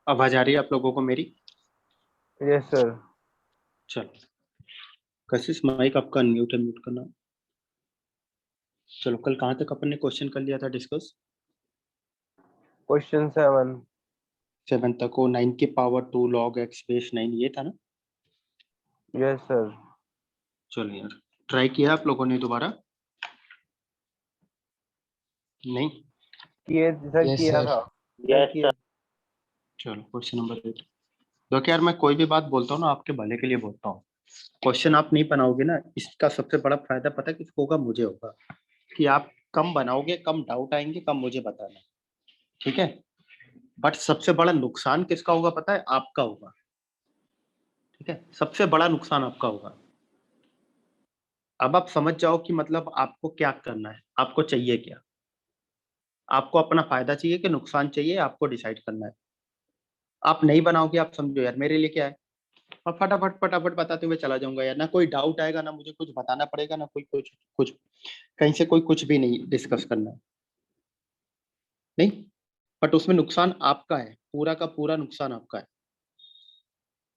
आवाज आ रही है आप लोगों को मेरी? Yes sir. चलो, कशिश माइक आपका अनम्यूट है, म्यूट करना। चलो, कल कहाँ तक अपन ने क्वेश्चन कर लिया था डिस्कस? क्वेश्चन 7। 7 तक। वो 9 की पावर 2 लॉग एक्स बेस 9 ये था ना? Yes sir. चलो यार, ट्राई किया आप लोगों ने दोबारा? नहीं? किए सर, यस किया सर। था सर, किया। चलो, क्वेश्चन नंबर 8। देखो यार, मैं कोई भी बात बोलता हूँ ना आपके भले के लिए बोलता हूँ। क्वेश्चन आप नहीं बनाओगे ना, इसका सबसे बड़ा फायदा पता है किसको होगा? मुझे होगा। कि आप कम बनाओगे, कम डाउट आएंगे, कम मुझे बताना। ठीक है? बट सबसे बड़ा नुकसान किसका होगा पता है? आपका होगा। ठीक है, सबसे बड़ा नुकसान आपका होगा। अब आप समझ जाओ कि मतलब आपको क्या करना है, आपको चाहिए क्या। आपको अपना फायदा चाहिए कि नुकसान चाहिए, आपको डिसाइड करना है। आप नहीं बनाओगे, आप समझो यार मेरे लिए क्या है। और फटाफट फटाफट बताते हुए चला जाऊंगा यार, ना कोई डाउट आएगा, ना मुझे कुछ बताना पड़ेगा, ना कोई कुछ कुछ कहीं से कोई कुछ भी नहीं डिस्कस करना है। नहीं, बट उसमें नुकसान आपका है, पूरा का पूरा नुकसान आपका है।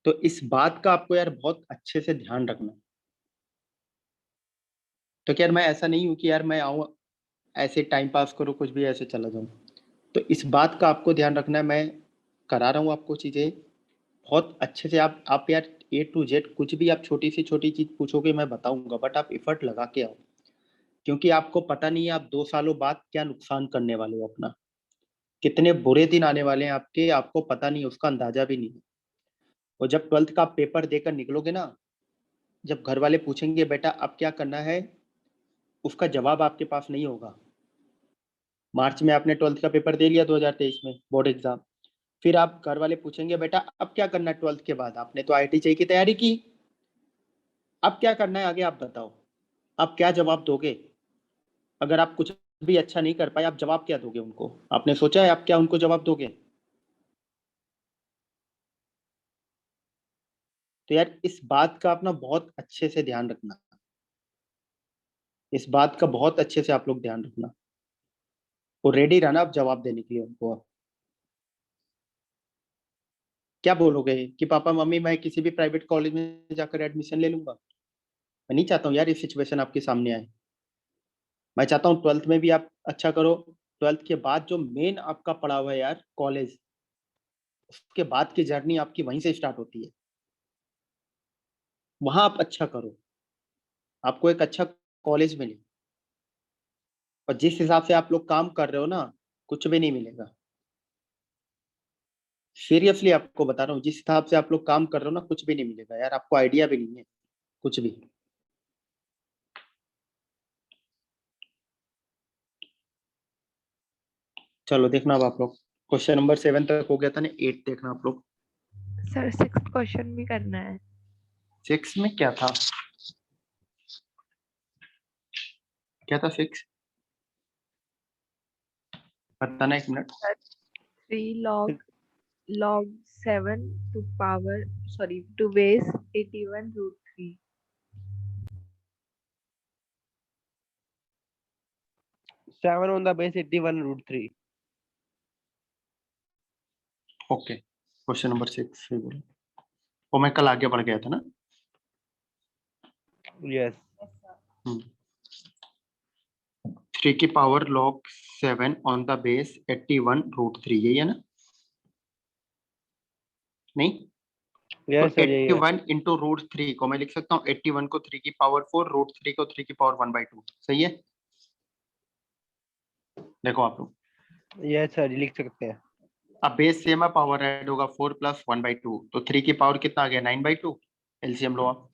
तो इस बात का आपको यार बहुत अच्छे से ध्यान रखना है। तो क्या यार, मैं ऐसा नहीं हूं कि यार मैं आऊं ऐसे टाइम पास करूं, कुछ भी ऐसे चला जाऊं। तो इस बात का आपको ध्यान रखना है। मैं करा रहा हूँ आपको चीजें बहुत अच्छे से। आप यार A to Z कुछ भी आप छोटी चीज पूछोगे मैं बताऊंगा, बट आप एफर्ट लगा के आओ। क्योंकि आपको पता नहीं है आप 2 सालों बाद क्या नुकसान करने वाले हो अपना। कितने बुरे दिन आने वाले हैं आपके, आपको पता नहीं, उसका अंदाजा भी नहीं है। और जब 12th का पेपर देकर निकलोगे ना, जब घर वाले पूछेंगे बेटा अब क्या करना है, उसका जवाब आपके पास नहीं होगा। मार्च में आपने 12th का पेपर दे लिया 2023 में बोर्ड एग्जाम। फिर आप घर वाले पूछेंगे बेटा अब क्या करना है 12th के बाद, आपने तो IIT की तैयारी की, अब क्या करना है आगे आप बताओ। आप क्या जवाब दोगे? अगर आप कुछ भी अच्छा नहीं कर पाए, आप जवाब क्या दोगे उनको? आपने सोचा है आप क्या उनको जवाब दोगे? तो यार इस बात का अपना बहुत अच्छे से ध्यान रखना। इस बात का बहुत अच्छे से आप लोग ध्यान रखना। वो रेडी रहना आप जवाब देने के लिए उनको। आप क्या बोलोगे कि पापा मम्मी मैं किसी भी प्राइवेट कॉलेज में जाकर एडमिशन ले लूंगा? मैं नहीं चाहता हूँ यार ये सिचुएशन आपके सामने आए। मैं चाहता हूँ 12th में भी आप अच्छा करो। 12th के बाद जो मेन आपका पड़ा हुआ है यार कॉलेज, उसके बाद की जर्नी आपकी वहीं से स्टार्ट होती है। वहां आप अच्छा करो, आपको एक अच्छा कॉलेज मिले। और जिस हिसाब से आप लोग काम कर रहे हो ना, कुछ भी नहीं मिलेगा। सीरियसली आपको बता रहा हूँ, जिस हिसाब से आप लोग काम कर रहे हो ना, कुछ भी नहीं मिलेगा यार, आपको आइडिया भी नहीं है कुछ भी। चलो देखना अब आप लोग, क्वेश्चन नंबर 7 तक हो गया था ना, 8 देखना आप लोग। सर 6th क्वेश्चन भी करना है। 6 में क्या था? क्या था 6? बताना, 1 minute. Sir 3 log 7 to power, sorry, to base 81 root 3। 7 on the base 81√3। Okay, question number 6 सही बोला। वो मैं कल आगे बढ़ गया था ना। यस। 3 की power log 7 on the base 81√3, यही है ना? नहीं? तो यस सर, यही है। 81 इंटू √3 को मैं लिख सकता हूँ 81 को 3 की पावर 4, √3 को 3 की पावर 1/2। सही है? देखो आप लोग, यस सर, ये लिख सकते हैं। अब बेस सेम है, पावर ऐड होगा 4 प्लस 1/2, तो 3 की पावर कितना आ गया? 9/2। एलसीएम लो आप।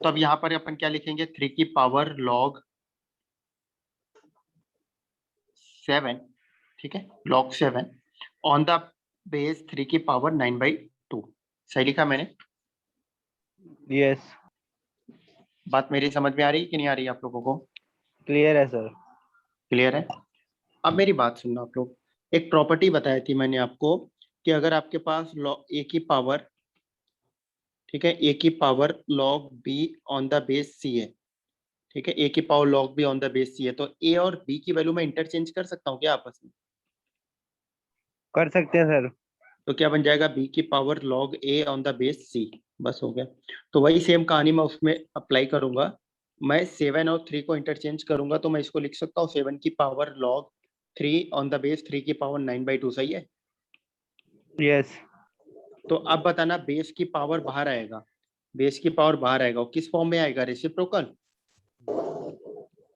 तो अब यहाँ पर अपन क्या लिखेंगे? 3 की पावर log 7। ठीक है, log 7 ऑन द बेस 3 की पावर 9/2। सही लिखा मैंने? यस। बात मेरी समझ में आ रही है कि नहीं आ रही है आप लोगों को? क्लियर है सर। क्लियर है? अब मेरी बात सुनना आप लोग। एक प्रॉपर्टी बताई थी मैंने आपको कि अगर आपके पास ए की पावर, ठीक है, ए की power log b on the base c है। ठीक है, ए की power log b on the base c है, तो ए और बी की वैल्यू मैं इंटरचेंज कर सकता हूँ क्या आपस में? कर सकते हैं सर। तो क्या बन जाएगा b की power log a on the base c, बस हो गया। तो वही सेम कहानी मैं उसमें अप्लाई करूंगा। मैं 7 और 3 को इंटरचेंज करूंगा, तो मैं इसको लिख सकता हूँ 7 की power log 3 on the base 3 की पावर 9/2, सही है। यस तो अब बताना बेस की पावर बाहर आएगा, बेस की पावर बाहर आएगा, और किस फॉर्म में आएगा, रेसिप्रोकल।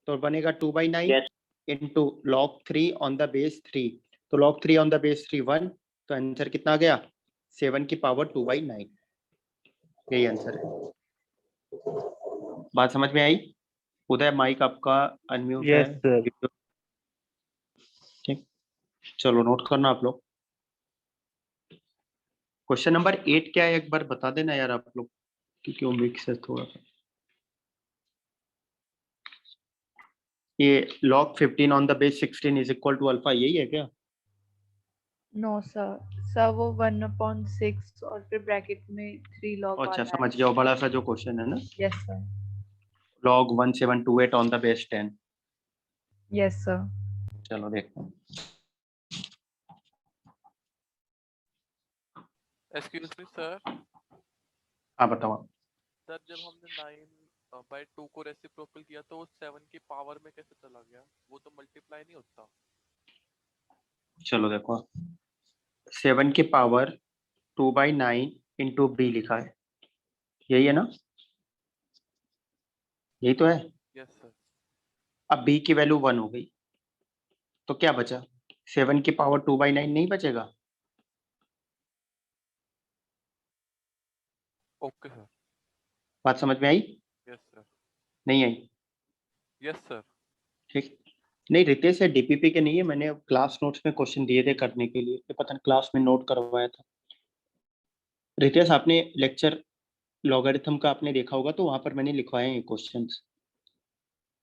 तो बनेगा 2/9 into log 3 on the base 3, तो log 3 ऑन द बेस 3 1, तो आंसर कितना आ गया, 7 की पावर 2/9। यही आंसर है। बात समझ में आई। उदय माइक आपका अनम्यूट है। Yes sir. ठीक, चलो नोट करना आप लोग। क्वेश्चन नंबर 8 क्या है एक बार बता देना यार आप लोग, क्योंकि वो मिक्स है थोड़ा सा। ये log 15 on the base 16 is equal to alpha, यही है क्या? नो सर, सर वो 1/6 और फिर ब्रैकेट में 3 log अच्छा वाला है। समझ गया, वो बड़ा सा जो क्वेश्चन है ना, yes sir. log 1728 on the base 10। Yes sir. चलो देखते हैं। Excuse me sir. हाँ बताओ। सर जब हमने 9/2 को रेसिप्रोकल किया तो वो 7 की पावर में कैसे चला गया? वो तो मल्टीप्लाई नहीं होता। चलो देखो, 7 की पावर 2/9 इंटू बी लिखा है, यही है ना, यही तो है। Yes sir. अब b की वैल्यू 1 हो गई, तो क्या बचा, 7 की पावर 2/9 नहीं बचेगा। Okay sir. बात समझ में आई? Yes sir. नहीं आई? Yes sir. ठीक, नहीं रितेश है, डीपीपी के नहीं है, मैंने क्लास नोट्स में क्वेश्चन दिए थे करने के लिए, ये पता नहीं क्लास में नोट करवाया था। रितेश आपने लेक्चर लॉगरिथम का आपने देखा होगा, तो वहां पर मैंने लिखवाए हैं क्वेश्चन,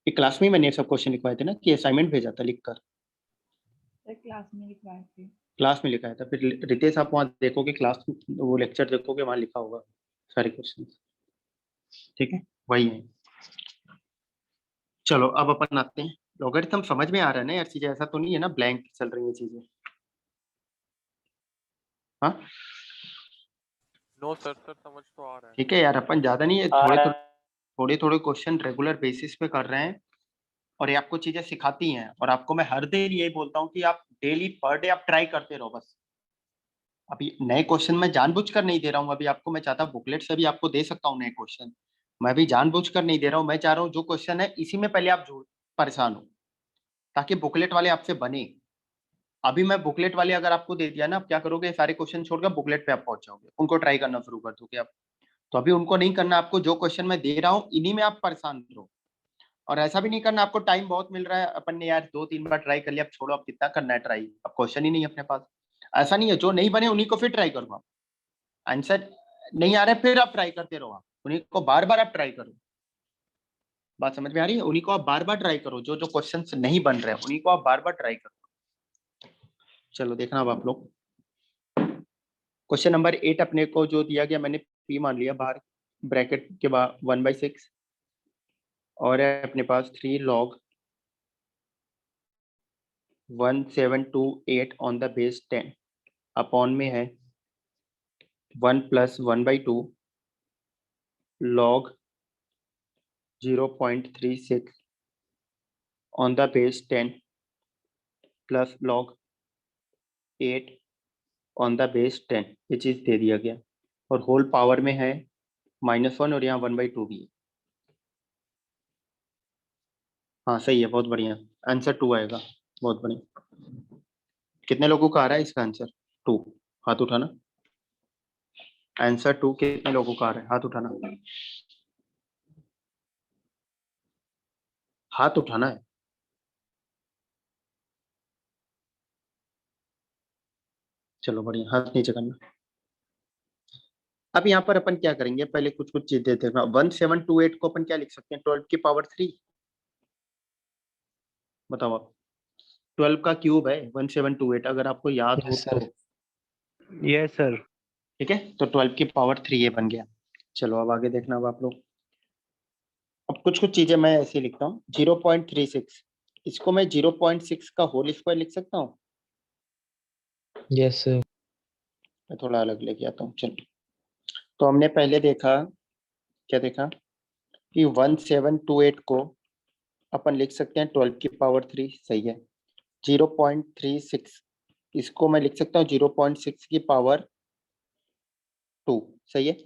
ये क्लास में ही मैंने सब क्वेश्चन लिखवाए थे ना, कि असाइनमेंट भेजा था लिखकर, सर क्लास में लिखवाए थे। क्लास में लिखा था। फिर रितेश आप वहाँ देखोगे क्लास, वो लेक्चर देखोगे, वहां लिखा होगा सारे क्वेश्चन। ठीक है, वही है। चलो अब अपन आते हैं, लॉगरिथम समझ में आ रहा है ना यार चीजें, ऐसा तो नहीं है ना ब्लैंक चल रही है चीजें। हाँ नो सर, सर समझ तो आ रहा है। ठीक है यार, अपन ज्यादा नहीं है, थोड़े थोड़े क्वेश्चन रेगुलर बेसिस पे कर रहे हैं, और ये आपको चीजें सिखाती हैं, और आपको मैं हर दिन यही बोलता हूँ कि आप डेली पर डे आप ट्राई करते रहो बस। अभी नए क्वेश्चन मैं जानबूझकर नहीं दे रहा हूँ, अभी आपको मैं चाहता बुकलेट से भी आपको दे सकता हूँ नए क्वेश्चन, मैं भी जानबूझकर नहीं दे रहा हूँ, मैं चाह रहा हूँ जो क्वेश्चन है इसी में पहले आप परेशान हो, ताकि बुकलेट वाले आपसे बने। अभी मैं बुकलेट वाले अगर आपको दे दिया ना, आप क्या करोगे, सारे क्वेश्चन छोड़कर बुकलेट पे आप पहुंच जाओगे, उनको ट्राई करना शुरू कर दोगे आप। तो अभी उनको नहीं करना, आपको जो क्वेश्चन मैं दे रहा हूँ इन्हीं में आप परेशान रहो। और ऐसा भी नहीं करना, आपको टाइम बहुत मिल रहा है, अपन ने यार 2-3 बार ट्राई कर लिया, अब छोड़ो, अब कितना करना है ट्राई, अब क्वेश्चन ही नहीं है अपने पास। ऐसा नहीं है, जो नहीं बने उन्हीं को फिर ट्राई करो आप, आंसर नहीं आ रहा है फिर आप ट्राई करते रहो, आप उन्हीं को बार बार आप ट्राई करो। बात समझ में आ रही है? उन्हीं को आप बार बार ट्राई करो, जो जो क्वेश्चन नहीं बन रहे हैं उन्हीं को आप बार बार ट्राई करो। चलो देखना अब आप लोग, क्वेश्चन नंबर 8 अपने को जो दिया गया, मैंने पी मान लिया बाहर ब्रैकेट के बाद 1/6, और है अपने पास 3 log 1728 on the base 10, upon में है 1 + 1/2 log 0.36 on the base 10 plus log 8 on the base 10, ये चीज दे दिया गया, और होल पावर में है -1, और यहाँ 1/2 भी है। हाँ सही है, बहुत बढ़िया, आंसर 2 आएगा, बहुत बढ़िया। कितने लोगों का आ रहा है इसका आंसर 2, हाथ उठाना। आंसर 2 कितने लोगों का आ रहा है, हाथ उठाना, हाथ उठाना है। चलो बढ़िया, हाथ नीचे करना। अब यहाँ पर अपन क्या करेंगे, पहले कुछ कुछ चीजें देखना। 1728 को अपन क्या लिख सकते हैं, 12 की पावर 3, बताओ आप। 12 का क्यूब है 1728, अगर आपको याद हो तो। Yes sir. ठीक है, तो 12 की पावर 3 ये बन गया। चलो अब आगे देखना, अब आप लोग, अब कुछ कुछ चीजें मैं ऐसे लिखता हूँ। 0.36, इसको मैं 0.6 का होल स्क्वायर लिख सकता हूँ। Yes sir. मैं थोड़ा अलग लेके आता हूँ। चलो, तो हमने पहले देखा, क्या देखा कि 1728 को अपन लिख सकते हैं 12 की पावर 3, सही है। 0.36 इसको मैं लिख सकता हूँ 0.6 की पावर 2, सही है।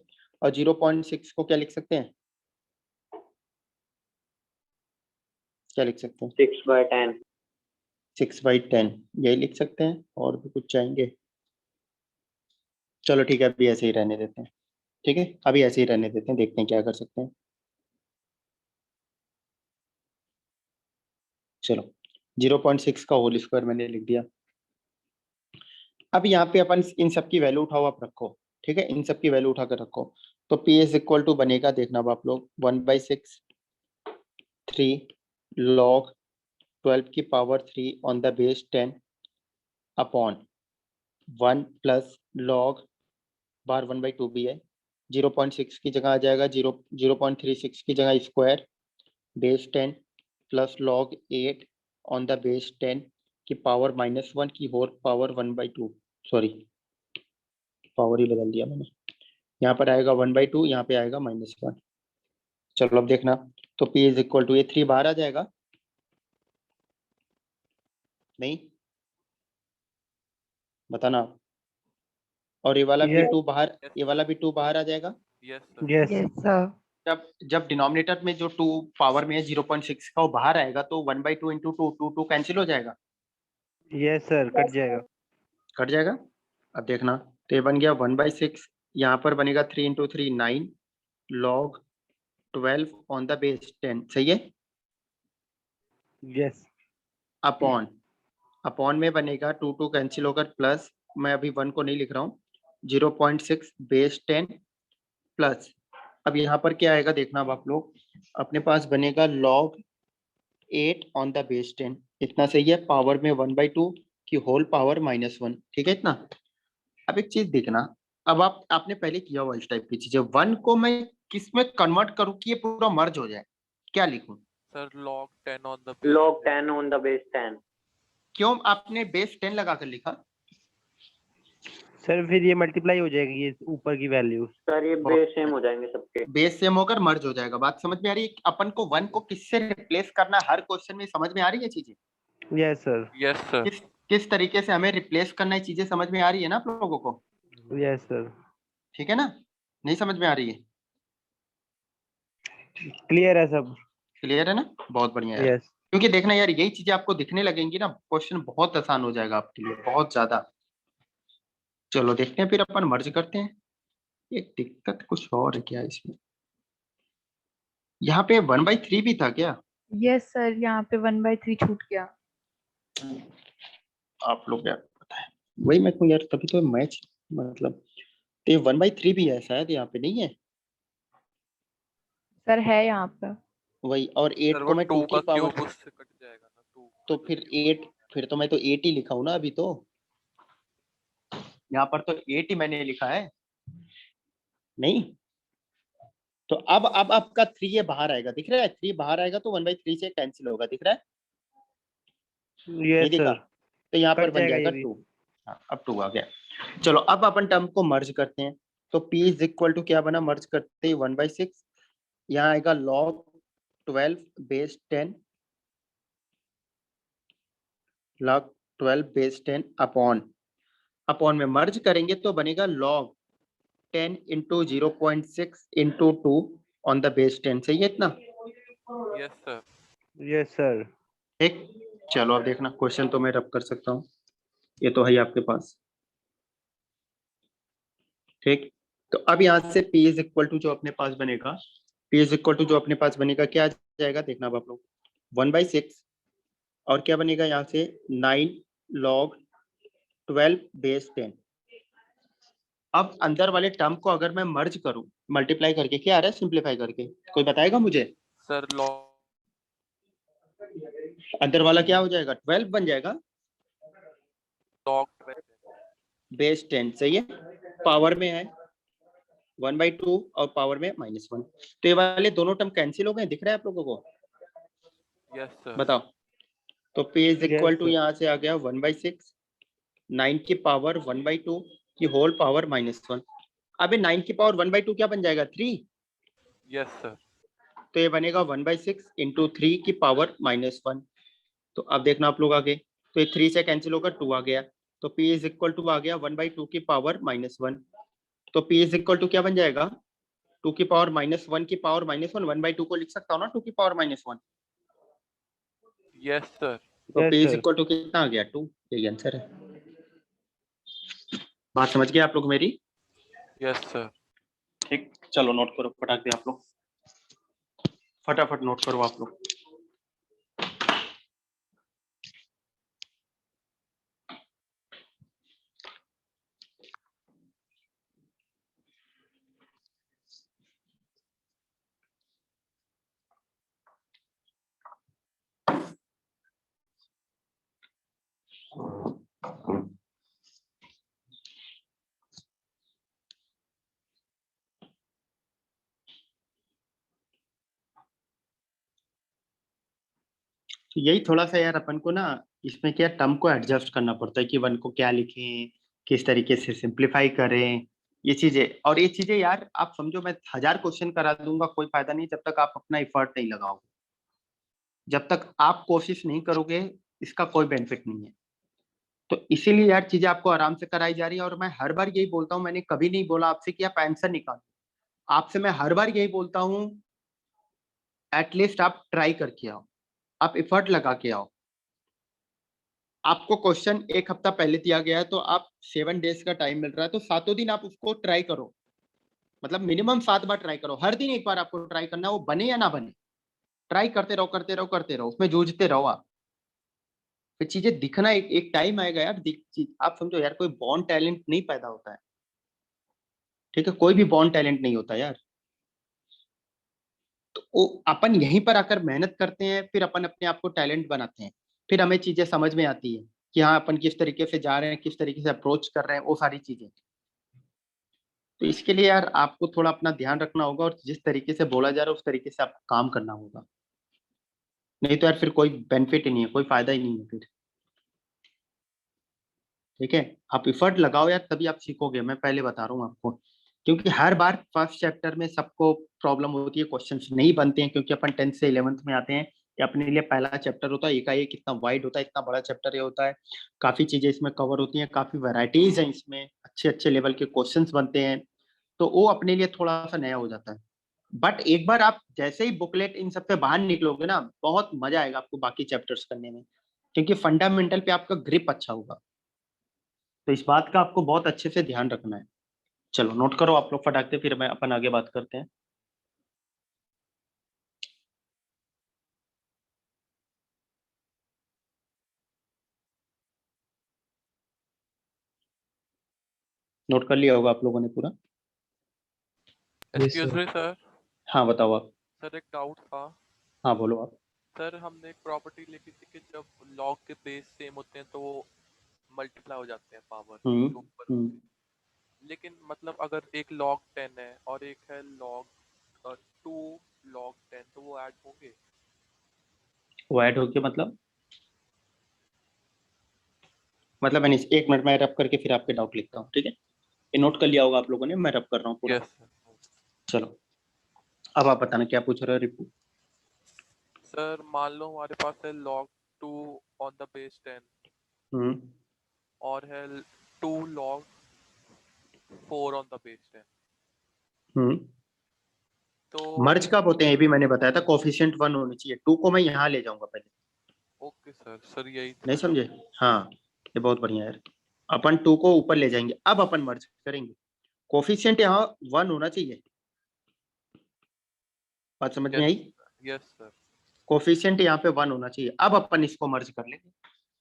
और 0.6 को क्या लिख सकते हैं, क्या लिख सकते हैं? 6/10। 6/10 यही लिख सकते हैं, और भी कुछ चाहेंगे? चलो ठीक है, अभी ऐसे ही रहने देते हैं। ठीक है, अभी ऐसे ही रहने देते हैं, देखते हैं क्या कर सकते हैं। चलो, 0.6 का होल स्क्वायर मैंने लिख दिया। अब यहाँ पे अपन इन सब की वैल्यू उठाओ, आप रखो। ठीक है, इन सब की वैल्यू उठा कर रखो। तो पी इज इक्वल टू बनेगा, देखना अब आप लोग, 1/6 3 log 12 की power 3 on the base 10 upon 1 plus log बार 1/2 भी है, 0.6 की जगह आ जाएगा 0.36 की जगह square base 10 plus log 8 on the base 10 की पावर -1 की होल पावर 1/2। सॉरी, पावर ही बदल दिया मैंने, यहाँ पर आएगा 1/2, यहाँ पे आएगा -1। चलो अब देखना, तो P इज इक्वल टू, ये 3 बाहर आ जाएगा, नहीं बताना आप। और ये वाला भी Yes. 2 बाहर, ये वाला भी 2 बाहर आ जाएगा। Yes sir. Yes. Yes, sir. जब डिनोमिनेटर में जो 2 पावर में है 0.6 का, वो बाहर आएगा, तो 1/2 इंटू 2 कैंसिल हो जाएगा, Yes sir. कट जाएगा। कट जाएगा। अब देखना, तो ये बन गया 1/6, यहाँ पर बनेगा 3 into 3 9 log 12 on the base 10, सही है। Yes. अपॉन, अपॉन में बनेगा 2 कैंसिल होकर प्लस, मैं अभी 1 को नहीं लिख रहा हूँ, 0.6 बेस 10 प्लस, अब यहाँ पर क्या आएगा देखना, अब आप लोग, अपने पास बनेगा log 8 ऑन द बेस 10, इतना सही है। पावर में 1/2 की होल पावर -1, ठीक है इतना। अब एक चीज देखना, अब आपने पहले किया हुआ इस टाइप की चीजें, 1 को मैं किस में कन्वर्ट करूँ कि ये पूरा मर्ज हो जाए, क्या लिखूं? Sir log 10 on the log 10 on the base 10। क्यों आपने बेस 10 लगाकर लिखा? सर फिर ये मल्टीप्लाई हो जाएगी ये ऊपर की वैल्यू। सर ये बेस सेम हो जाएंगे सबके। बेस सेम होकर मर्ज हो जाएगा, बात समझ में आ रही है? अपन को 1 को किससे रिप्लेस करना है, हर क्वेश्चन में समझ में आ रही है चीजें? Yes sir. Yes sir. किस तरीके से हमें रिप्लेस करना है, चीजें समझ में आ रही है ना आप लोगों को? Yes sir. ठीक है ना, नहीं समझ में आ रही है? क्लियर है सब। क्लियर है ना, बहुत बढ़िया यार। Yes. क्योंकि देखना यार, यही चीजें आपको दिखने लगेंगी ना, क्वेश्चन बहुत आसान हो जाएगा आपके लिए, बहुत ज्यादा। चलो देखते हैं, फिर अपन मर्ज करते हैं। एक दिक्कत कुछ और है क्या इसमें, यहाँ पे 1/3 भी था क्या? Yes, sir. यहाँ पे 1/3 छूट गया। आप लोग क्या पता है, वही मैं कहूँ यार, तभी तो मैच, मतलब तो ये 1/3 भी है शायद, यहाँ पे नहीं है। सर है यहाँ पे। वही, और 8 सर को वो मैं 2 2 की का पावर, क्यूब उससे कट जाएगा ना, 2 तो फिर 8, फिर तो मैं तो 8 ही लिखा हूँ ना अभी तो, यहाँ पर तो 8 ही मैंने लिखा है, नहीं। तो अब आपका 3 ये बाहर आएगा, दिख रहा है? 3 बाहर आएगा तो 1/3 से कैंसिल होगा, दिख रहा है? नहीं Yes दिखा? sir. तो यहाँ पर कट बन जाएगा जाएगा ये भी। 2। हाँ, अब 2 आ गया। चलो अब अपन टर्म को मर्ज करते हैं, तो P इज इक्वल टू क्या बना, मर्ज करते ही 1/6, यहाँ आएगा log 12 base 10, log 12 base 10 upon, upon में मर्ज करेंगे तो बनेगा log 10 into 0.6 into 2 on the base 10, सही है इतना? Yes sir. Yes sir. ठीक, चलो अब देखना, क्वेश्चन तो मैं रब कर सकता हूँ, ये तो है ही आपके पास। ठीक, तो अब यहाँ से P इज इक्वल टू जो अपने पास बनेगा, P इज इक्वल टू जो अपने पास बनेगा क्या आ जाएगा, देखना अब आप लोग, 1/6, और क्या बनेगा यहाँ से 9 log 12 बेस 10। अब अंदर वाले टर्म को अगर मैं मर्ज करूं, मल्टीप्लाई करके, क्या आ रहा है सिंप्लीफाई करके, कोई बताएगा मुझे? सर log अंदर वाला क्या हो जाएगा, 12 बन जाएगा, 12 बेस 10, सही है। पावर में है 1/2 और पावर में -1, तो ये वाले दोनों टर्म कैंसिल हो गए, दिख रहा है आप लोगों को? Yes sir. बताओ, तो P is Yes equal to sir. यहाँ से आ गया 1/6, 9 की पावर 1/2 की होल पावर -1। अबे 9 की पावर 1/2 क्या बन जाएगा? 3। Yes sir. तो ये बनेगा 1/6 इंटू 3 की पावर -1। तो अब देखना आप लोग आगे, तो ये 3 से कैंसिल होकर 2 आ गया, तो P इज इक्वल टू आ गया 1/2 की पावर -1। तो P इज इक्वल टू क्या बन जाएगा? 2 की पावर -1 की पावर -1, 1/2 को लिख सकता हूँ ना 2 की पावर -1। Yes sir. तो Yes, P is sir. Equal to कितना आ गया? 2। यही आंसर है। बात समझ गए आप लोग मेरी? Yes sir. ठीक, चलो नोट करो फटाक दे आप लोग, फटाफट नोट करो आप लोग। तो यही थोड़ा सा यार अपन को ना इसमें क्या टर्म को एडजस्ट करना पड़ता है कि वन को क्या लिखें, किस तरीके से सिंप्लीफाई करें, ये चीजें। और ये चीजें यार आप समझो, मैं 1000 क्वेश्चन करा दूंगा, कोई फायदा नहीं जब तक आप अपना एफर्ट नहीं लगाओगे। जब तक आप कोशिश नहीं करोगे इसका कोई बेनिफिट नहीं है। तो इसीलिए यार चीजें आपको आराम से कराई जा रही है। और मैं हर बार यही बोलता हूँ, मैंने कभी नहीं बोला आपसे कि आप आंसर निकालो, आपसे मैं हर बार यही बोलता हूँ एटलीस्ट आप ट्राई करके आओ, आप एफर्ट लगा के आओ। आपको क्वेश्चन एक हफ्ता पहले दिया गया है तो आप 7 डेज का टाइम मिल रहा है, तो 7 दिन आप उसको ट्राई करो, मतलब मिनिमम 7 बार ट्राई करो। हर दिन एक बार आपको ट्राई करना है, वो बने या ना बने, ट्राई करते रहो करते रहो करते रहो, उसमें जूझते रहो आप। फिर चीजें दिखना एक टाइम आएगा यार, आप समझो यार, कोई बॉर्न टैलेंट नहीं पैदा होता है, ठीक है? कोई भी बॉर्न टैलेंट नहीं होता यार। तो वो अपन यहीं पर आकर मेहनत करते हैं, फिर अपन अपने आप को टैलेंट बनाते हैं, फिर हमें चीजें समझ में आती है कि हाँ अपन किस तरीके से जा रहे हैं, किस तरीके से अप्रोच कर रहे हैं, वो सारी चीजें। तो इसके लिए यार आपको थोड़ा अपना ध्यान रखना होगा, और जिस तरीके से बोला जा रहा है उस तरीके से आपको काम करना होगा, नहीं तो यार फिर कोई बेनिफिट ही नहीं है, कोई फायदा ही नहीं है फिर। ठीक है, आप इफर्ट लगाओ यार, तभी आप सीखोगे, मैं पहले बता रहा हूँ आपको। क्योंकि हर बार फर्स्ट चैप्टर में सबको प्रॉब्लम होती है, क्वेश्चंस नहीं बनते हैं, क्योंकि अपन 10th से 11th में आते हैं, ये अपने लिए पहला चैप्टर होता है, एकाएक कितना वाइड होता है, इतना बड़ा चैप्टर ये होता है, काफी चीजें इसमें कवर होती हैं, काफी वैरायटीज हैं इसमें, अच्छे अच्छे लेवल के क्वेश्चंस बनते हैं, तो वो अपने लिए थोड़ा सा नया हो जाता है। बट एक बार आप जैसे ही बुकलेट इन सबसे बाहर निकलोगे ना, बहुत मजा आएगा आपको बाकी चैप्टर्स करने में, क्योंकि फंडामेंटल पे आपका ग्रिप अच्छा होगा। तो इस बात का आपको बहुत अच्छे से ध्यान रखना है। चलो नोट करो आप लोग फटाक से, फिर मैं अपन आगे बात करते हैं। नोट कर लिया होगा आप लोगों ने पूरा? Excuse me sir. हाँ बताओ आप। सर एक डाउट था। हाँ बोलो आप। सर हमने एक प्रॉपर्टी लिखी थी कि जब लॉग के बेस सेम होते हैं तो वो मल्टीप्लाई हो जाते हैं पावर हम्म के ऊपर हम्म होके। लेकिन मतलब अगर एक log 10 है और एक है log 2 log 10 तो वो ऐड होंगे? वो ऐड होके मतलब मैंने एक मिनट में रब करके फिर आपके डाउट लिखता हूँ, ठीक है? ये नोट कर लिया होगा आप लोगों ने, मैं रब कर रहा हूँ पूरा। Yes sir. चलो अब आप बताना क्या पूछ रहे हो रिपू। सर मान लो हमारे पास है log 2 ऑन द बेस 10 हम्म और है 2 log 4 ऑन द बेस 10। हम्म तो मर्ज कब होते हैं ये भी मैंने बताया था, कोफिशिएंट 1 होनी चाहिए, 2 को मैं यहाँ ले जाऊंगा पहले। ओके सर, सर यही नहीं था। समझे? हाँ, ये बहुत बढ़िया है। अपन 2 को ऊपर ले जाएंगे, अब अपन मर्ज करेंगे। कोफिशिएंट यहाँ 1 होना चाहिए, बात समझ में यस। आई? Yes sir. कोफिशिएंट यहाँ पे 1 होना चाहिए। अब अपन इसको मर्ज कर लेंगे।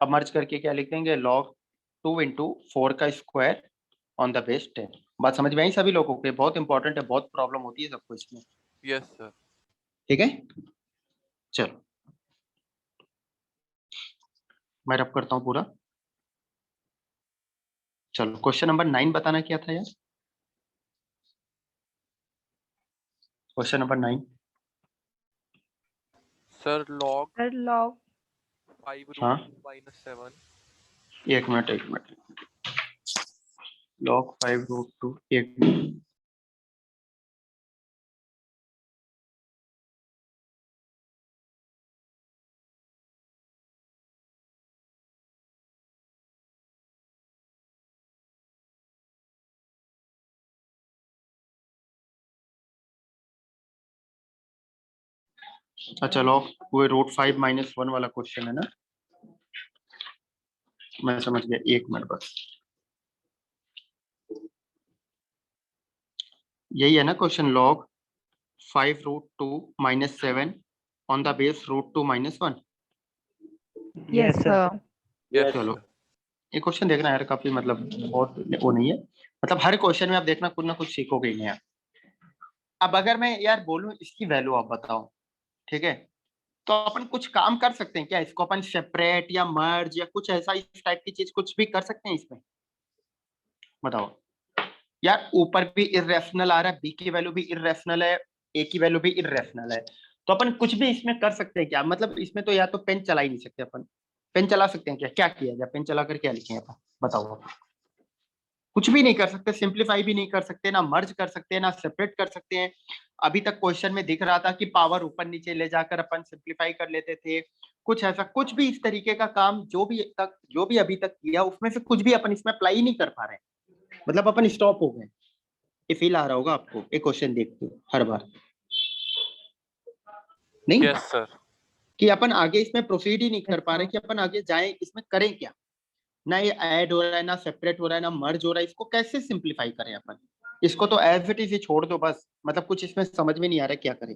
अब मर्ज करके क्या लिख देंगे? log 2 इंटू 4 का स्क्वायर ऑन द बेस 10। बात समझ में आई सभी लोगों को? बहुत इंपॉर्टेंट है, बहुत प्रॉब्लम होती है सबको इसमें, यस सर। ठीक है? चलो मैं रब करता हूँ पूरा। चलो क्वेश्चन नंबर 9 बताना क्या था यार? Question number 9। Sir log Sir, log 5 हाँ root -7। एक मिनट। log 5 रूट 2 एक मिनट। अच्छा लॉग वो रूट 5 माइनस 1 वाला क्वेश्चन है ना, मैं समझ गया, एक मिनट बस। यही है ना question, log 5 root 2 minus 7 on the base root 2 minus 1। Yes, Yes, sir. sir. Yes. चलो ये क्वेश्चन देखना यार, काफी मतलब बहुत वो नहीं है, मतलब हर क्वेश्चन में आप देखना कुछ ना कुछ सीखोगे ही नया। अब अगर मैं यार बोलूं इसकी वैल्यू आप बताओ, ठीक है, तो अपन कुछ काम कर सकते हैं क्या, इसको अपन सेपरेट या मर्ज या कुछ ऐसा इस टाइप की चीज कुछ भी कर सकते हैं इसमें, बताओ यार। ऊपर भी इर्रेशनल आ रहा है, बी की वैल्यू भी इर्रेशनल है, ए की वैल्यू भी इर्रेशनल है, तो अपन कुछ भी इसमें कर सकते हैं क्या, मतलब इसमें तो या तो पेन चला ही नहीं सकते अपन, पेन चला सकते हैं क्या, क्या किया जाए, पेन चला कर क्या लिखें अपन, बताओ आप। कुछ भी नहीं कर सकते, सिंप्लीफाई भी नहीं कर सकते, ना मर्ज कर सकते हैं, ना सेपरेट कर सकते हैं। अभी तक क्वेश्चन में दिख रहा था कि पावर ऊपर नीचे ले जाकर अपन सिंप्लीफाई कर लेते थे, कुछ ऐसा कुछ भी इस तरीके का काम जो भी अभी तक किया उसमें से कुछ भी अपन इसमें अप्लाई ही नहीं कर पा रहे, मतलब अपन स्टॉप हो गए। ये फील आ रहा होगा आपको ये क्वेश्चन देखते हर बार, नहीं यस सर। कि अपन आगे इसमें प्रोसीड ही नहीं कर पा रहे कि अपन आगे जाएं, इसमें करें क्या, ना ये ऐड हो रहा है, ना सेपरेट हो रहा है, ना मर्ज हो रहा है, इसको कैसे सिंप्लीफाई करें अपन, इसको तो एज इट इज छोड़ दो बस, मतलब कुछ इसमें समझ में नहीं आ रहा क्या करें।